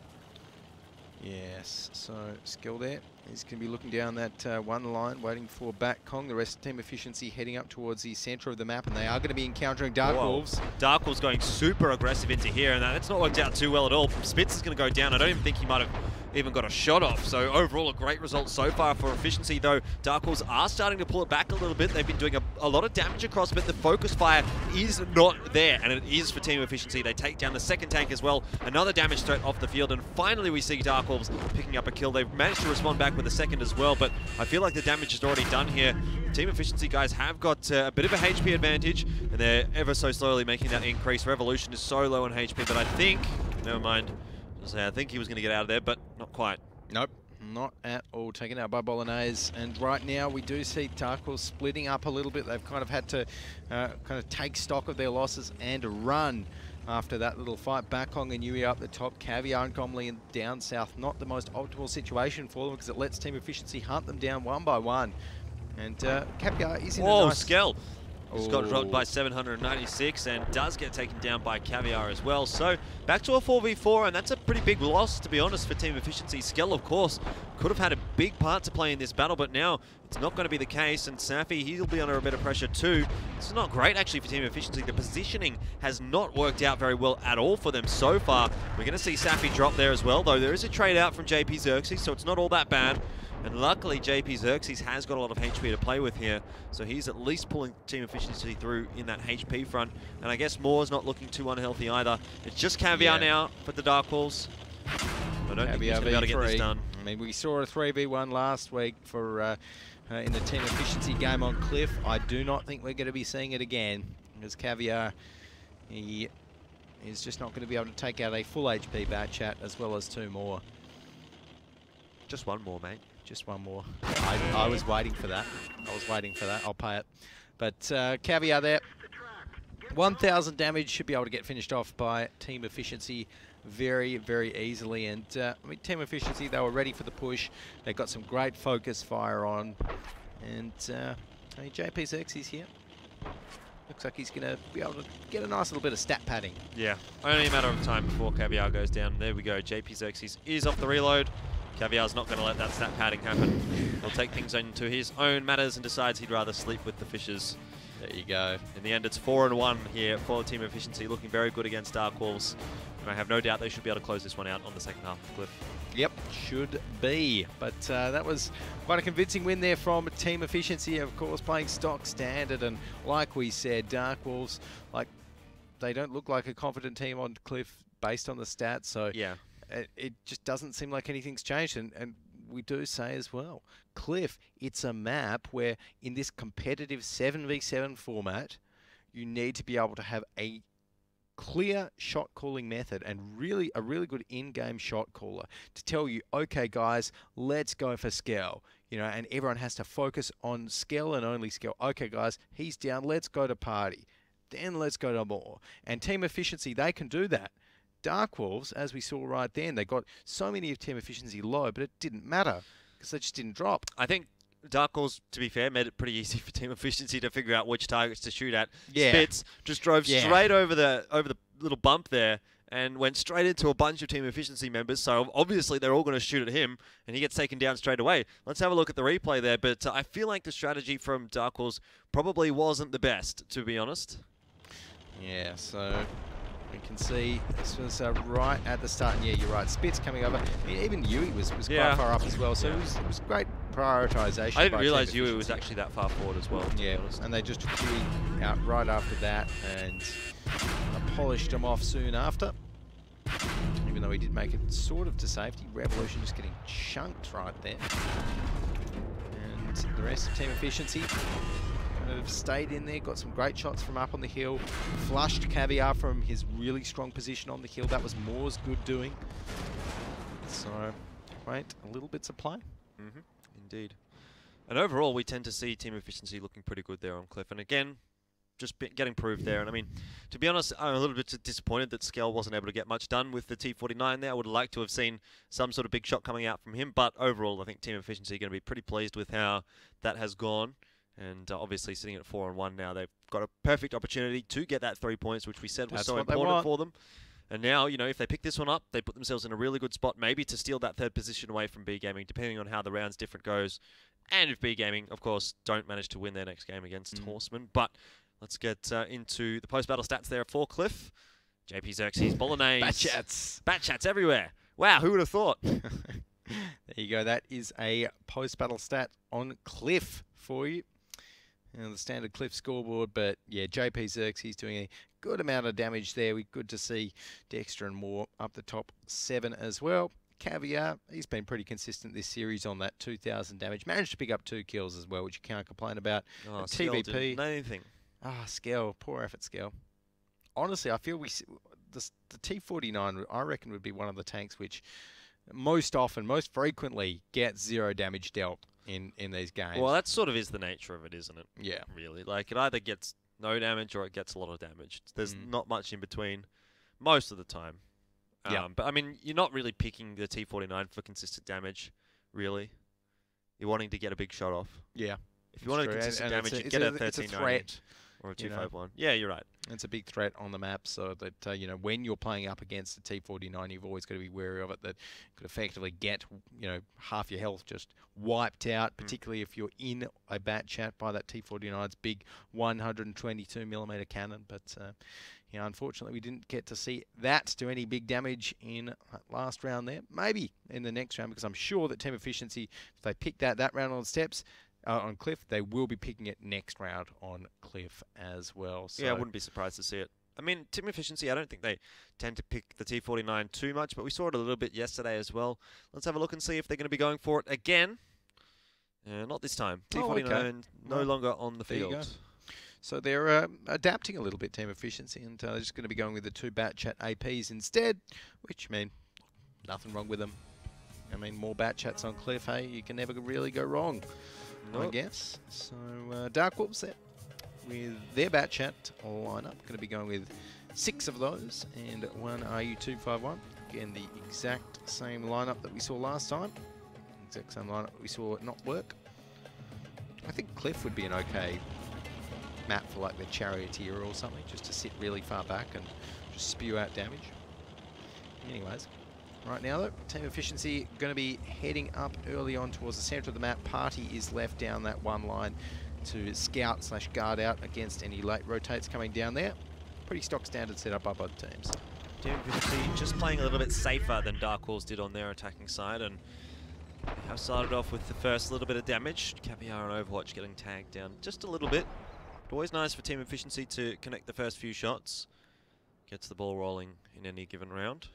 Yes, so Skill there. He's going to be looking down that one line, waiting for Bat Kong. The rest of Team Efficiency heading up towards the centre of the map, and they are going to be encountering DarkWolves. DarkWolves going super aggressive into here, and that's not worked out too well at all. Spitz is going to go down. I don't even think he might have even got a shot off. So overall, a great result so far for Efficiency, though DarkWolves are starting to pull it back a little bit. They've been doing a lot of damage across, but the focus fire is not there, and it is for Team Efficiency. They take down the second tank as well. Another damage threat off the field, and finally we see DarkWolves picking up a kill. They've managed to respond back with a second as well, but I feel like the damage is already done here. Team Efficiency guys have got a bit of a HP advantage, and they're ever so slowly making that increase. Revolution is so low on HP, but I think, never mind, I think he was going to get out of there, but not quite. Nope, not at all. Taken out by Bolognese, and right now we do see DarkWolves splitting up a little bit. They've kind of had to kind of take stock of their losses and run after that little fight. Bakong and Yui up the top, Caviar and Comley and down south. Not the most optimal situation for them because it lets Team Efficiency hunt them down one by one. And Caviar is in a nice... Skell! He's got dropped by 796 and does get taken down by Caviar as well. So back to a 4v4, and that's a pretty big loss, to be honest, for Team Efficiency. Skell, of course, could have had a big part to play in this battle, but now it's not going to be the case. And Safi, he'll be under a bit of pressure too. It's not great, actually, for Team Efficiency. The positioning has not worked out very well at all for them so far. We're going to see Safi drop there as well, though there is a trade out from JP Xerxes, so it's not all that bad. And luckily, JP Xerxes has got a lot of HP to play with here, so he's at least pulling Team Efficiency through in that HP front. And I guess Moore's not looking too unhealthy either. It's just Caviar now for the DarkWolves. I don't think he's going to be able to get this done. I mean, we saw a 3v1 last week for in the Team Efficiency game on Cliff. I do not think we're going to be seeing it again, because Caviar, he is just not going to be able to take out a full HP bat chat as well as 2 more. Just one more, mate. Just one more. I was waiting for that. I'll pay it. But Caviar there. 1,000 damage, should be able to get finished off by Team Efficiency very, very easily. And I mean, Team Efficiency, they were ready for the push. They got some great focus fire on. And I mean, JP Xerxes here. Looks like he's going to be able to get a nice little bit of stat padding. Yeah, only a matter of time before Caviar goes down. There we go. JP Xerxes is off the reload. Caviar's not going to let that stat padding happen. He'll take things into his own matters and decides he'd rather sleep with the fishes. There you go. In the end, it's 4-1 here for Team Efficiency, looking very good against DarkWolves. And I have no doubt they should be able to close this one out on the second half of Cliff. Yep, should be. But that was quite a convincing win there from Team Efficiency, of course, playing stock standard. And like we said, DarkWolves, like, they don't look like a confident team on Cliff based on the stats. So yeah. It just doesn't seem like anything's changed. And we do say as well, Cliff, it's a map where in this competitive 7v7 format, you need to be able to have a clear shot calling method and really a really good in-game shot caller to tell you, okay guys, let's go for Skell. You know, and everyone has to focus on Skell and only Skell. Okay guys, he's down, let's go to party. Then let's go to more. And Team Efficiency, they can do that. DarkWolves, as we saw right then, they got so many of Team Efficiency low, but it didn't matter because they just didn't drop. I think DarkWolves, to be fair, made it pretty easy for Team Efficiency to figure out which targets to shoot at. Yeah. Spitz just drove straight over the little bump there and went straight into a bunch of Team Efficiency members. So obviously they're all going to shoot at him, and he gets taken down straight away. Let's have a look at the replay there. But I feel like the strategy from DarkWolves probably wasn't the best, to be honest. Yeah, so we can see this was right at the start. And yeah, you're right. Spitz coming over. I mean, even Yui was quite far up as well. So it was great prioritisation. I didn't realise Yui was actually that far forward as well. Yeah, and they just took Yui out right after that and polished him off soon after. Even though he did make it sort of to safety. Revolution just getting chunked right there. And the rest of Team Efficiency kind of stayed in there, got some great shots from up on the hill, flushed Caviar from his really strong position on the hill. That was Moore's good doing. So, great, little bits of play. Indeed. And overall, we tend to see Team Efficiency looking pretty good there on Cliff. And again, just getting proved there. And I mean, to be honest, I'm a little bit disappointed that Skell wasn't able to get much done with the T49 there. I would have liked to have seen some sort of big shot coming out from him. But overall, I think Team Efficiency are going to be pretty pleased with how that has gone. And obviously, sitting at 4-1 now, they've got a perfect opportunity to get that 3 points, which we said was so important for them. And now, you know, if they pick this one up, they put themselves in a really good spot, maybe to steal that 3rd position away from B Gaming, depending on how the rounds different goes. And if B Gaming, of course, don't manage to win their next game against Horseman. But let's get into the post-battle stats there for Cliff. JP Xerxes, Bolognese. Bat chats. Bat chats everywhere. Wow, who would have thought? There you go. That is a post-battle stat on Cliff for you. And the standard Cliff scoreboard, but yeah, JP Xerxes doing a good amount of damage there. Good to see Dexter and Moore up the top 7 as well. Caviar, he's been pretty consistent this series on that 2,000 damage. Managed to pick up 2 kills as well, which you can't complain about. Oh, TVP. Anything. Skell. Poor effort, Skell. Honestly, I feel the T49, I reckon, would be one of the tanks which most frequently gets 0 damage dealt in these games. Well, that sort of is the nature of it, isn't it? Yeah. Really. Like, it either gets no damage or it gets a lot of damage. There's not much in between most of the time. But, I mean, you're not really picking the T49 for consistent damage, really. You're wanting to get a big shot off. Yeah. If you wanted consistent damage, you'd get a 1390 or a 251. Yeah, you're right. It's a big threat on the map, so that, you know, when you're playing up against the T49, you've always got to be wary of it, that could effectively get, you know, half your health just wiped out, particularly if you're in a bat chat by that T49's big 122mm cannon. But, yeah, unfortunately, we didn't get to see that do any big damage in that last round there. Maybe in the next round, because I'm sure that Team Efficiency, if they pick that round on steps, on Cliff, they will be picking it next round on Cliff as well. So yeah, I wouldn't be surprised to see it. I mean, Team Efficiency, I don't think they tend to pick the T49 too much, but we saw it a little bit yesterday as well. Let's have a look and see if they're going to be going for it again. Not this time. T49 no longer on the field. So they're adapting a little bit, Team Efficiency, and they're just going to be going with the 2 bat chat APs instead, which, I mean, nothing wrong with them. I mean, more bat chats on Cliff, hey, you can never really go wrong. I guess. So DarkWolves there with their bat chat lineup. Going to be going with 6 of those and 1 RU251. Again, the exact same lineup that we saw last time. Exact same lineup we saw it not work. I think Cliff would be an okay map for like the Charioteer or something, just to sit really far back and just spew out damage. Anyways. Right now, though, Team Efficiency going to be heading up early on towards the centre of the map. Party is left down that one line to scout/guard out against any late rotates coming down there. Pretty stock standard setup by both teams. Team Efficiency just playing a little bit safer than DarkWolves did on their attacking side, and they have started off with the first little bit of damage. Caviar and Overwatch getting tagged down just a little bit. But always nice for Team Efficiency to connect the first few shots. Gets the ball rolling in any given round.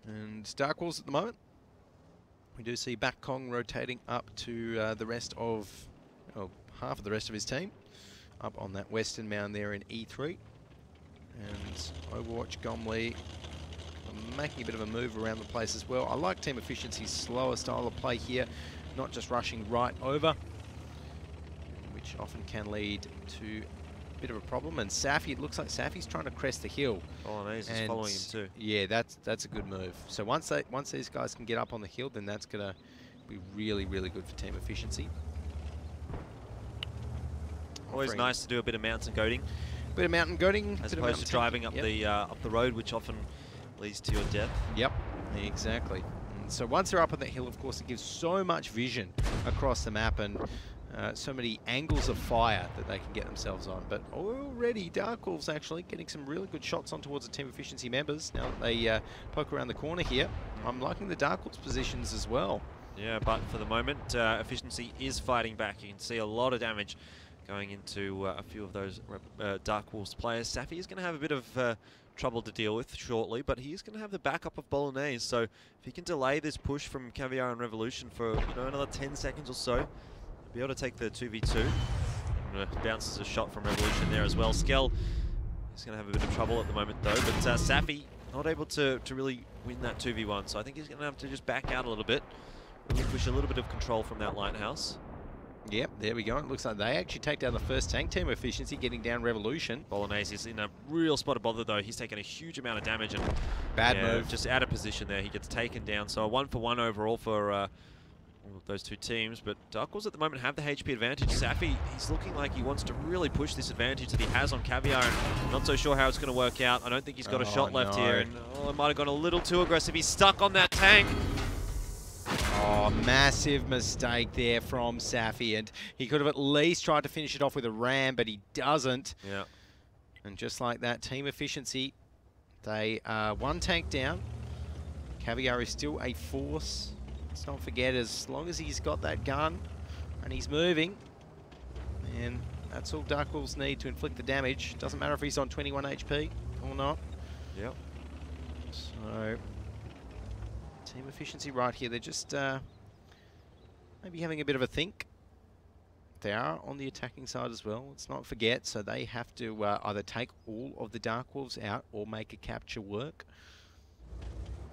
And DarkWolves at the moment, we do see Bakkong rotating up to the rest of, well, half of the rest of his team, up on that western mound there in E3. And Overwatch, Gomley making a bit of a move around the place as well. I like Team Efficiency's slower style of play here, not just rushing right over, which often can lead to bit of a problem. And Safi, it looks like Safi's trying to crest the hill. Bolognese is following him too. Yeah, that's a good move. So once these guys can get up on the hill, then that's going to be really, really good for team efficiency. Always nice to do a bit of mountain goading. Bit of mountain goading. As opposed to driving up the road, which often leads to your death. Yep, exactly. And so once they're up on that hill, of course, it gives so much vision across the map and so many angles of fire that they can get themselves on. But already, DarkWolves actually getting some really good shots on towards the team efficiency members. Now that they poke around the corner here, I'm liking the DarkWolves positions as well. Yeah, but for the moment, efficiency is fighting back. You can see a lot of damage going into a few of those DarkWolves players. Safi is going to have a bit of trouble to deal with shortly, but he is going to have the backup of Bolognese. So if he can delay this push from Caviar and Revolution for another 10 seconds or so, be able to take the 2v2. Bounces a shot from Revolution there as well. Skell is going to have a bit of trouble at the moment though, but Safi not able to really win that 2v1. So I think he's going to have to just back out a little bit, relinquish a little bit of control from that lighthouse. Yep, there we go. It looks like they actually take down the first tank. Team efficiency getting down Revolution. Bolognese is in a real spot of bother though. He's taken a huge amount of damage and bad move. Just out of position there. He gets taken down. So a 1-for-1 overall for all of those two teams. But DarkWolves at the moment have the HP advantage. Safi, he's looking like he wants to really push this advantage that he has on Caviar. And not so sure how it's going to work out. I don't think he's got a shot left here. And it might have gone a little too aggressive. He's stuck on that tank. Oh, massive mistake there from Safi, and he could have at least tried to finish it off with a ram, but he doesn't. Yeah. And just like that, team efficiency, they are one tank down. Caviar is still a force. Let's not forget, as long as he's got that gun and he's moving, and that's all DarkWolves need to inflict the damage. Doesn't matter if he's on 21 HP or not. Yep. So team efficiency right here, they're just maybe having a bit of a think. They are on the attacking side as well, let's not forget, so they have to either take all of the DarkWolves out or make a capture work.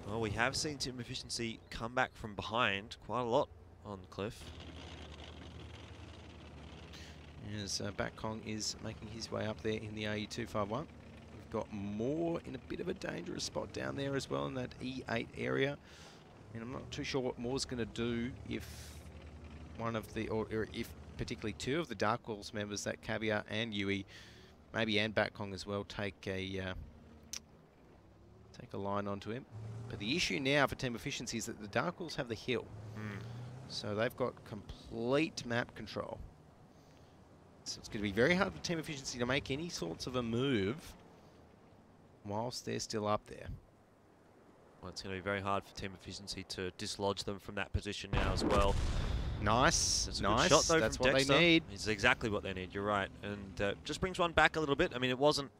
Well, we have seen team efficiency come back from behind quite a lot on Cliff. As Batkong is making his way up there in the RU251. We've got Moore in a bit of a dangerous spot down there as well in that E8 area. And I'm not too sure what Moore's going to do if one of the, or if particularly two of the DarkWolves members, that Caviar and Yui, maybe and Batkong as well, take a line onto him. But the issue now for team efficiency is that the DarkWolves have the hill. So they've got complete map control. So it's going to be very hard for team efficiency to make any sorts of a move whilst they're still up there. Well, it's going to be very hard for team efficiency to dislodge them from that position now as well. Nice, That's a nice. good shot, though, that's from what Dexter. they need. It's exactly what they need, you're right. And just brings one back a little bit. I mean, it wasn't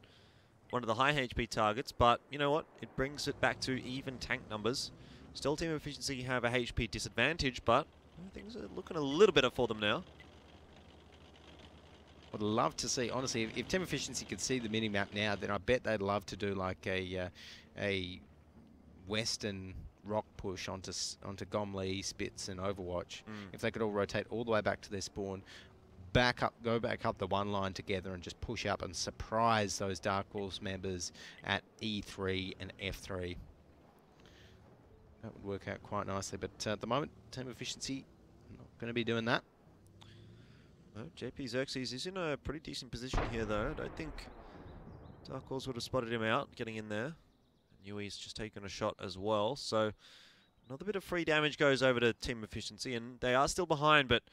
one of the high HP targets, but you know what? It brings it back to even tank numbers. Still, team efficiency have a HP disadvantage, but things are looking a little better for them now. I'd love to see, honestly, if team efficiency could see the mini-map now, then I bet they'd love to do like a western rock push onto Gomli, Spitz and Overwatch. If they could all rotate all the way back to their spawn, go back up the one line together and just push up and surprise those DarkWolves members at E3 and F3. That would work out quite nicely, but at the moment, team efficiency not going to be doing that. Well, JP Xerxes is in a pretty decent position here, though. I don't think DarkWolves would have spotted him out getting in there. Yui's just taken a shot as well, so another bit of free damage goes over to team efficiency, and they are still behind, but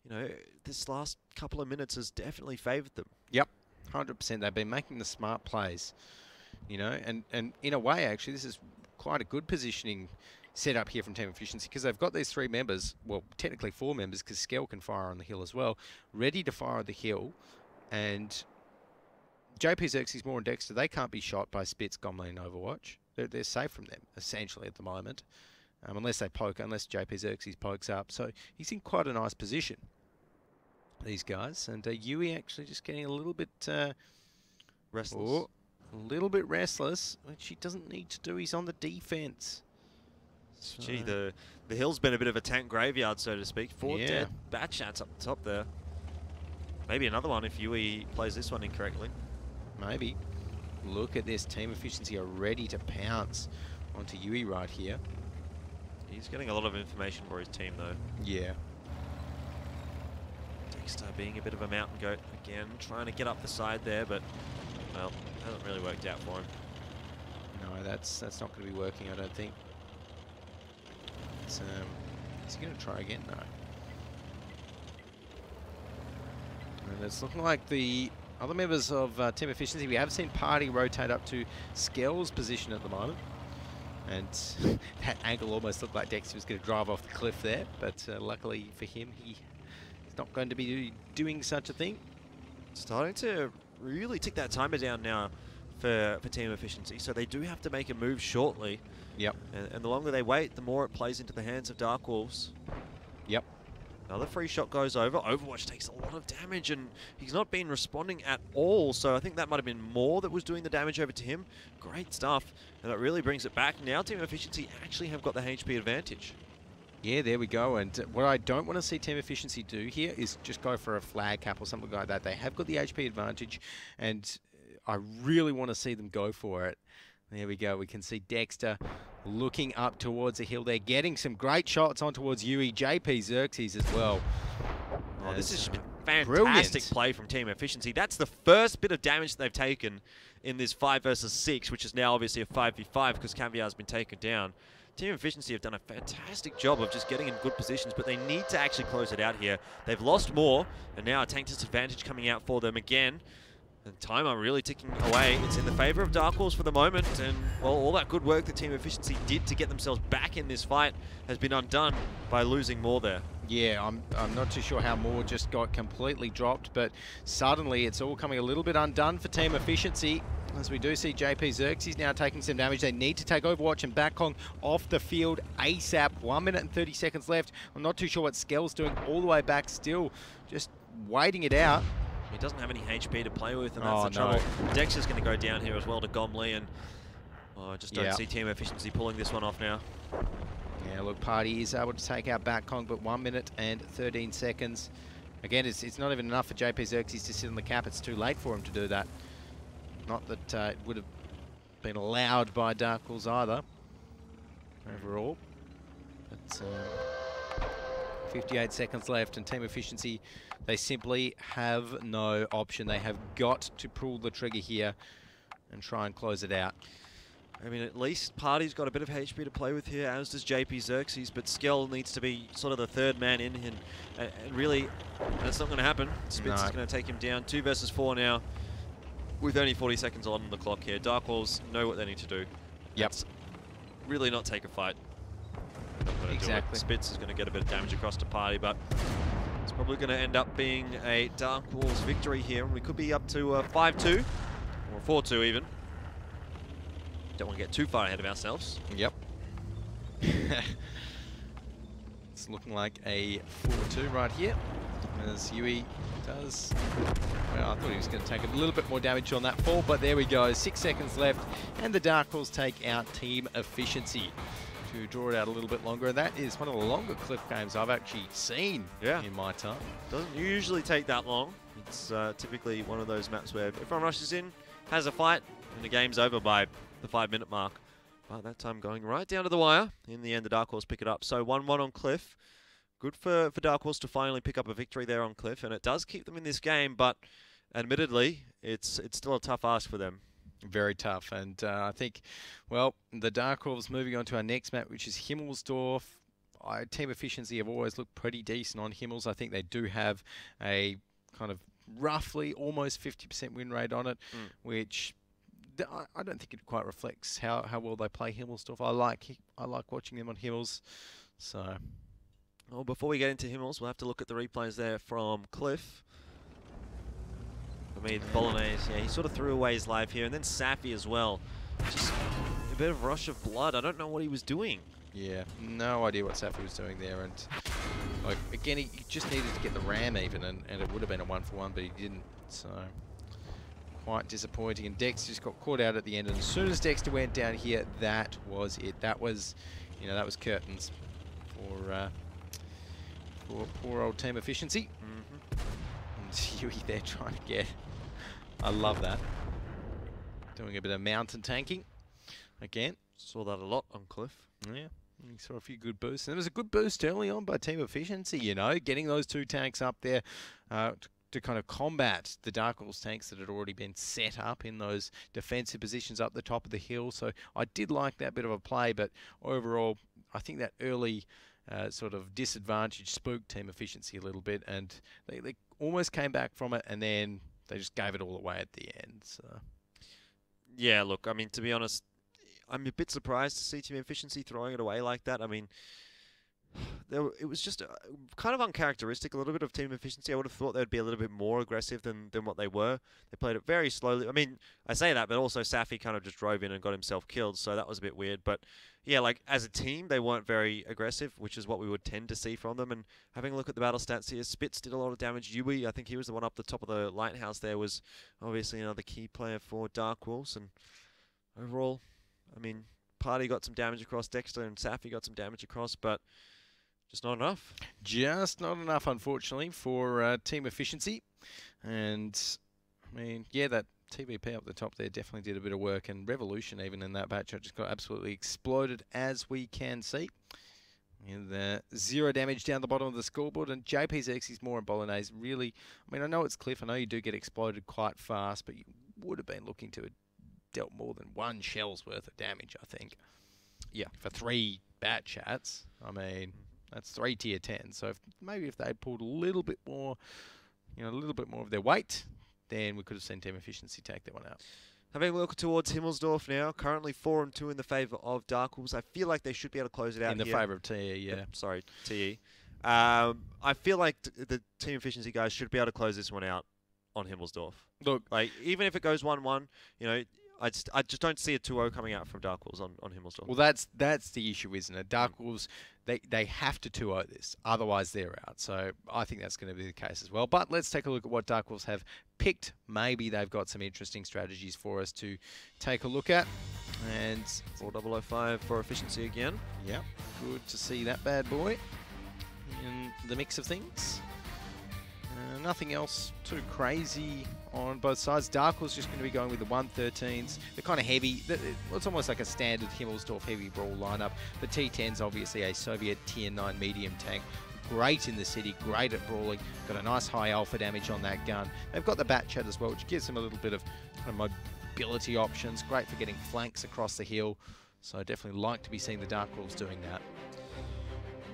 you know, this last couple of minutes has definitely favoured them. Yep, 100%. They've been making the smart plays, you know, and in a way, actually, this is quite a good positioning set up here from team efficiency because they've got these three members, well, technically four members because Skell can fire on the hill as well, ready to fire on the hill, and JP Xerxes, Moore and Dexter, they can't be shot by Spitz, Gomli and Overwatch. They're safe from them, essentially, at the moment, unless JP Xerxes pokes up. So he's in quite a nice position, these guys. And Yui actually just getting a little bit restless. Oh, a little bit restless, which he doesn't need to do. He's on the defense. So gee, the hill's been a bit of a tank graveyard, so to speak. Four yeah. dead bat chats up the top there. Maybe another one if Yui plays this one incorrectly. Maybe. Look at this. Team Efficiency are ready to pounce onto Yui right here. He's getting a lot of information for his team, though. Yeah. Dexter being a bit of a mountain goat again, trying to get up the side there, but, well, hasn't really worked out for him. No, that's not going to be working, I don't think. It's, is he going to try again? No. And it's looking like the other members of Team Efficiency, we have seen Party rotate up to Skell's position at the moment. And that angle almost looked like Dexter was going to drive off the cliff there, but luckily for him, he's not going to be doing such a thing. Starting to really tick that timer down now for Team Efficiency, so they do have to make a move shortly. Yep. And the longer they wait, the more it plays into the hands of DarkWolves. Yep. Another free shot goes over. Overwatch takes a lot of damage, and he's not been responding at all, so I think that might have been more that was doing the damage over to him. Great stuff, and it really brings it back. Now Team Efficiency actually have got the HP advantage. Yeah, there we go. And what I don't want to see Team Efficiency do here is just go for a flag cap or something like that. They have got the HP advantage, and I really want to see them go for it. There we go. We can see Dexter looking up towards the hill. They're getting some great shots on towards Yui. JP Xerxes as well. Oh, this is fantastic brilliant play from Team Efficiency. That's the first bit of damage they've taken in this 5 versus 6, which is now obviously a 5v5 because Caviar's been taken down. Team Efficiency have done a fantastic job of just getting in good positions, but they need to actually close it out here. They've lost more, and now a tank disadvantage coming out for them again. And timer really ticking away. It's in the favor of DarkWolves for the moment, and well, all that good work that Team Efficiency did to get themselves back in this fight has been undone by losing more there. Yeah, I'm not too sure how more just got completely dropped, but suddenly it's all coming a little bit undone for Team Efficiency. As we do see JP Xerxes now taking some damage. They need to take Overwatch and Backong off the field ASAP. 1 minute and 30 seconds left. I'm not too sure what Skell's doing all the way back, still just waiting it out. He doesn't have any HP to play with, and that's the trouble. Dexter's going to go down here as well to Gomley, and I just don't see Team Efficiency pulling this one off now. Yeah, look, Party is able to take out Backong, but 1 minute and 13 seconds. Again, it's not even enough for JP Xerxes to sit on the cap. It's too late for him to do that. Not that it would have been allowed by DarkWolves either, overall. But 58 seconds left, and Team Efficiency, they simply have no option. They have got to pull the trigger here and try and close it out. I mean, at least Party's got a bit of HP to play with here, as does JP Xerxes, but Skell needs to be sort of the third man in, and really, that's not going to happen. Spitz is going to take him down. 2 versus 4 now, with only 40 seconds on the clock here. DarkWolves know what they need to do. Yep. Really not take a fight. Exactly. Spitz is going to get a bit of damage across to Party, but it's probably going to end up being a DarkWolves victory here. We could be up to 5-2, or 4-2 even. Don't want to get too far ahead of ourselves. Yep. It's looking like a 4-2 right here, as Yui does. Well, I thought he was going to take a little bit more damage on that fall, but there we go. 6 seconds left, and the DarkWolves take out Team Efficiency to draw it out a little bit longer. And that is one of the longer cliff games I've actually seen in my time. Doesn't usually take that long. It's typically one of those maps where everyone rushes in, has a fight, and the game's over by the 5-minute mark. But that time going right down to the wire. In the end, the DarkWolves pick it up. So 1-1 on Cliff. Good for DarkWolves to finally pick up a victory there on Cliff, and it does keep them in this game, but admittedly, it's still a tough ask for them. Very tough, and I think, well, the DarkWolves moving on to our next map, which is Himmelsdorf. Team Efficiency have always looked pretty decent on Himmels. I think they do have a kind of roughly almost 50% win rate on it, which I don't think it quite reflects how well they play Himmelsdorf. I like watching them on Himmels. So, well, before we get into Himmels, we'll have to look at the replays there from Cliff. I mean, Bolognese, he sort of threw away his life here, and then Safi as well. Just a bit of rush of blood. I don't know what he was doing. Yeah, no idea what Safi was doing there, and like again, he just needed to get the ram even, and it would have been a 1-for-1, but he didn't. So quite disappointing. And Dex just got caught out at the end, and as soon as Dexter went down here, that was it. That was, that was curtains for poor old Team Efficiency. Huey there trying to get. I love that. Doing a bit of mountain tanking again. Saw that a lot on Cliff. Yeah, we saw a few good boosts. And there was a good boost early on by Team Efficiency, you know, getting those 2 tanks up there to kind of combat the DarkWolves tanks that had already been set up in those defensive positions up the top of the hill. So I did like that bit of a play, but overall, I think that early sort of disadvantage spooked Team Efficiency a little bit, and they almost came back from it, and then they just gave it all away at the end. So. Yeah, look, I mean, to be honest, I'm a bit surprised to see Team Efficiency throwing it away like that. I mean, it was just kind of uncharacteristic, a little bit of Team Efficiency. I would have thought they'd be a little bit more aggressive than what they were. They played it very slowly. I mean, I say that, but also Safi kind of just drove in and got himself killed, so that was a bit weird. But yeah, like as a team, they weren't very aggressive, which is what we would tend to see from them. And having a look at the battle stats here, Spitz did a lot of damage. Yui, I think he was the one up the top of the lighthouse there, was obviously another key player for DarkWolves. And overall, I mean, Party got some damage across, Dexter and Safi got some damage across, but just not enough. Just not enough, unfortunately, for Team Efficiency. And, I mean, yeah, that TVP up the top there definitely did a bit of work. And Revolution, even in that batch, just got absolutely exploded, as we can see. And 0 damage down the bottom of the scoreboard. And JP's X's more in Bolognese. Really, I mean, I know it's Cliff. I know you do get exploded quite fast, but you would have been looking to have dealt more than 1 shell's worth of damage, I think. Yeah, for 3 bat chats. I mean, that's 3 tier 10. So maybe if they pulled a little bit more, a little bit more of their weight, then we could have seen Team Efficiency take that one out. Having a look towards Himmelsdorf now, currently 4-2 in the favour of DarkWolves. I feel like they should be able to close it out in the favour of TE, yeah. Sorry, TE. I feel like the Team Efficiency guys should be able to close this one out on Himmelsdorf. Look, like even if it goes 1-1, I just don't see a 2-0 coming out from DarkWolves on Himmelsdorf. Well, that's the issue, isn't it? DarkWolves, they have to 2-0 this, otherwise they're out. So I think that's going to be the case as well. But let's take a look at what DarkWolves have picked. Maybe they've got some interesting strategies for us to take a look at. And 4005 for efficiency again. Yeah, good to see that bad boy in the mix of things. Nothing else too crazy on both sides. DarkWolves just going to be going with the 113s. They're kind of heavy. It's almost like a standard Himmelsdorf heavy brawl lineup. The T10's obviously a Soviet tier 9 medium tank. Great in the city, great at brawling. Got a nice high alpha damage on that gun. They've got the bat chat as well, which gives them a little bit of kind of mobility options. Great for getting flanks across the hill. So I definitely like to be seeing the DarkWolves doing that.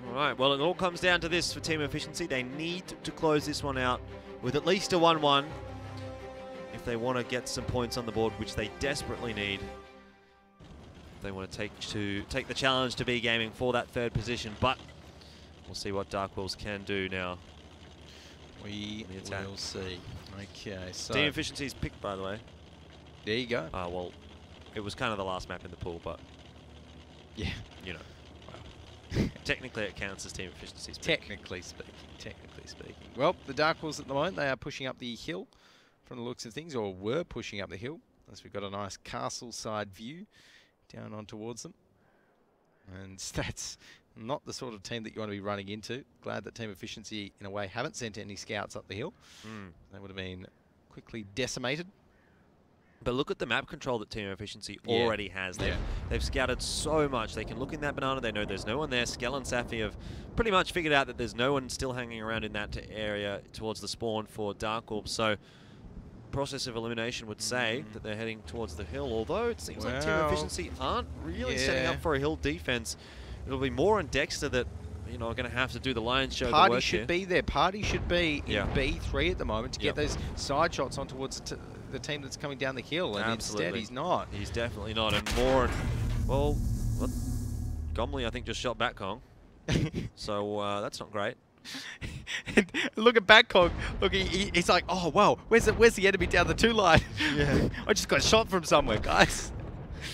All right, well, it all comes down to this for Team Efficiency. They need to close this one out with at least a 1-1 if they want to get some points on the board, which they desperately need. They want to take the challenge to be gaming for that 3rd position, but we'll see what DarkWolves can do now. We will see. Okay, so Team Efficiency's picked, by the way. There you go. Well, it was kind of the last map in the pool, but yeah, technically it counts as Team Efficiency's pick. Technically speaking. Well, the DarkWolves at the moment, they are pushing up the hill from the looks of things, or were pushing up the hill, as we've got a nice castle side view down on towards them. And that's not the sort of team that you want to be running into. Glad that Team Efficiency, in a way, haven't sent any scouts up the hill. They would have been quickly decimated. But look at the map control that Team Efficiency already has. They've scouted so much. They can look in that banana. They know there's no one there. Skell and Safi have pretty much figured out that there's no one still hanging around in that area towards the spawn for DarkWolves. So process of elimination would say that they're heading towards the hill, although it seems like Team Efficiency aren't really setting up for a hill defense. It'll be more on Dexter that are going to have to do the lion's show. Party should be there. Party should be in B3 at the moment to get those side shots on towards the team that's coming down the hill, and instead he's not. He's definitely not. And more, well, Gomley I think just shot Batkong, so that's not great. Look at Batkong. Look, he's like, oh wow, where's the enemy down the 2 line? I just got shot from somewhere, guys.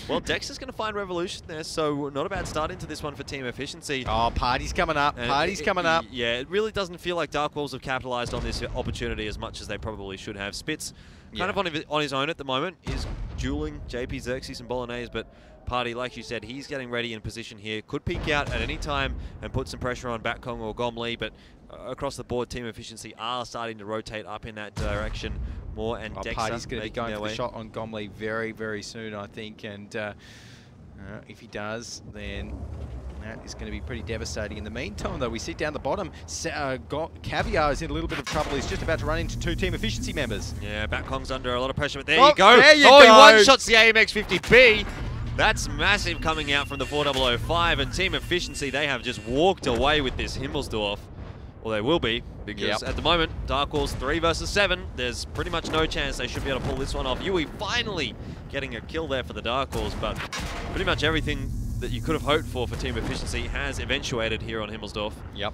Well, Dexter's going to find Revolution there, so not a bad start into this one for Team Efficiency. Oh, Party's coming up. Party's coming up. Yeah, it really doesn't feel like DarkWolves have capitalized on this opportunity as much as they probably should have. Spitz, kind of on his own at the moment, is dueling JP, Xerxes, and Bolognese, but Party, like you said, he's getting ready in position here. Could peek out at any time and put some pressure on Batkong or Gomley, but across the board, Team Efficiency are starting to rotate up in that direction more, and Dexter Party's going to be going for way. the shot on Gomley very, very soon, I think, and if he does, then that is going to be pretty devastating. In the meantime, though, we see down the bottom, Caviar is in a little bit of trouble. He's just about to run into 2 Team Efficiency members. Yeah, Batcong's under a lot of pressure, but there Oh, you go. there you go. He one-shots the AMX-50B. That's massive coming out from the 4005, and Team Efficiency, they have just walked away with this Himmelsdorf. Well, they will be, because at the moment, DarkWolves 3 versus 7, there's pretty much no chance they should be able to pull this one off. Yui finally getting a kill there for the DarkWolves, but pretty much everything that you could have hoped for Team Efficiency has eventuated here on Himmelsdorf. Yep.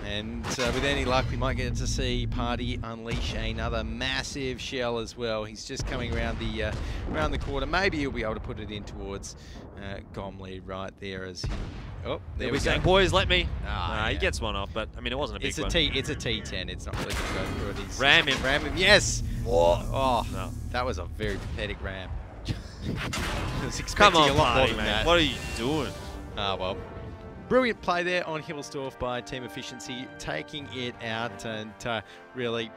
And with any luck, we might get to see Party unleash another massive shell as well. He's just coming around the corner. Maybe he'll be able to put it in towards Gomley right there as he... Oh, there we go. Saying, boys, let me. Yeah. He gets one off, but I mean, it wasn't a big one. It's a T10. It's not really going to go through it. He's ram him. Ram him. Yes. Oh, no. That was a very pathetic ram. I was expecting Come on, a lot more than man. that. What are you doing? Ah, well. Brilliant play there on Himmelsdorf by Team Efficiency, taking it out, and really,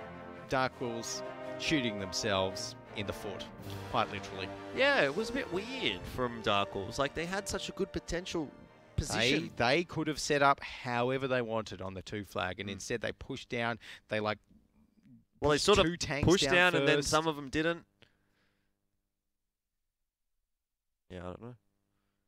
DarkWolves shooting themselves in the foot, quite literally. Yeah, it was a bit weird from DarkWolves. Like, they had such a good potential position. They could have set up however they wanted on the 2 flag, and instead they pushed down. They they sort of pushed down first. And then some of them didn't. Yeah,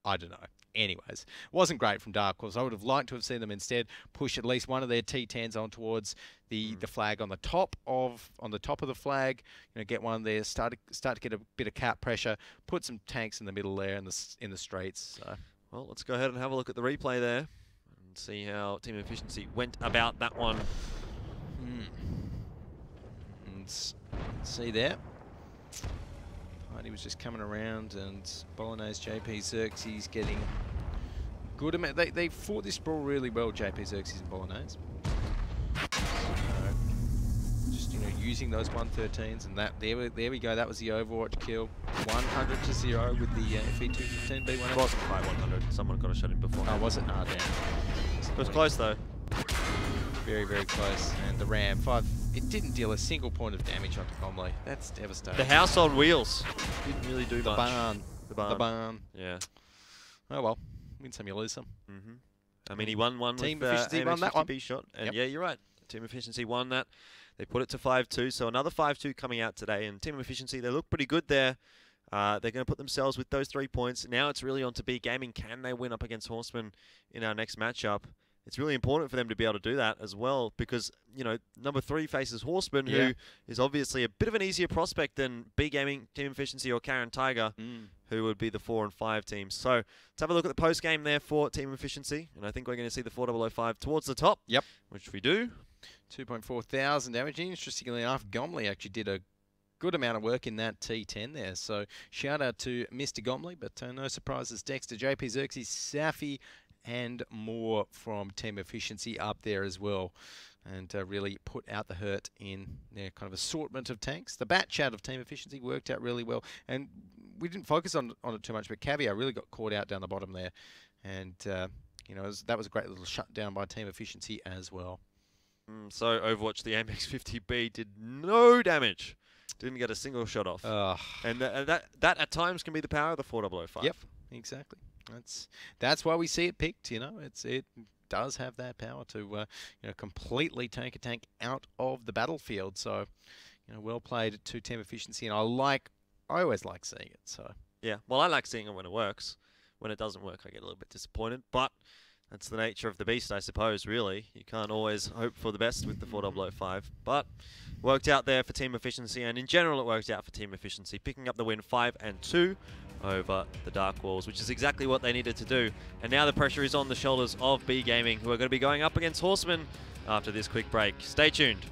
I don't know. Anyways, wasn't great from DarkWolves. I would have liked to have seen them instead push at least one of their T10s on towards the flag on the top of the flag. You know, get one there, start to get a bit of cap pressure, put some tanks in the middle there in the streets. So. Well, let's go ahead and have a look at the replay there and see how Team Efficiency went about that one. And see there. He was just coming around, and Bolognese JP Xerxes getting good amount. They fought this brawl really well, JP Xerxes and Bolognese. Just using those 113s, and there we go. That was the Overwatch kill, 100-0 with the FE215B1. It wasn't quite 100. Someone got a shot in before. Oh, was it? Ah, damn. It was close though. Very, very close. And the Ram 5. It didn't deal a single point of damage onto Gomley. That's devastating. The house on wheels didn't really do much. The barn. Yeah. Oh well, win some, you lose some. I mean, he won one Team with Efficiency won that one. shot, and yeah, you're right. Team Efficiency won that. They put it to 5-2, so another 5-2 coming out today. And Team Efficiency, they look pretty good there. They're going to put themselves with those 3 points. Now it's really on to B Gaming. Can they win up against Horseman in our next matchup? It's really important for them to be able to do that as well, because, number 3 faces Horseman, who is obviously a bit of an easier prospect than B Gaming, Team Efficiency, or Karen Tiger, who would be the 4 and 5 teams. So let's have a look at the post game there for Team Efficiency, and I think we're going to see the 4005 towards the top. Yep. Which we do. 2.4 thousand damage. Interestingly enough, Gomley actually did a good amount of work in that T10 there. So shout out to Mr. Gomley, but no surprises. Dexter, JP Xerxes, Safi, and more from Team Efficiency up there as well, and really put out the hurt in their kind of assortment of tanks. The bat chat of Team Efficiency worked out really well, and we didn't focus on it too much, but Caviar really got caught out down the bottom there, and that was a great little shutdown by Team Efficiency as well. So Overwatch, the AMX-50B did no damage, didn't get a single shot off, and that at times can be the power of the 4005. Yep, exactly. That's why we see it picked. It does have that power to completely take a tank out of the battlefield. So well played to Team Efficiency, and I always like seeing it. So yeah, well, I like seeing it when it works. When it doesn't work, I get a little bit disappointed, but that's the nature of the beast, I suppose. Really, you can't always hope for the best with the 4005, but worked out there for Team Efficiency, and in general it worked out for Team Efficiency, picking up the win 5-2 over the DarkWolves, which is exactly what they needed to do. And now the pressure is on the shoulders of B Gaming, who are going to be going up against Horseman after this quick break. Stay tuned.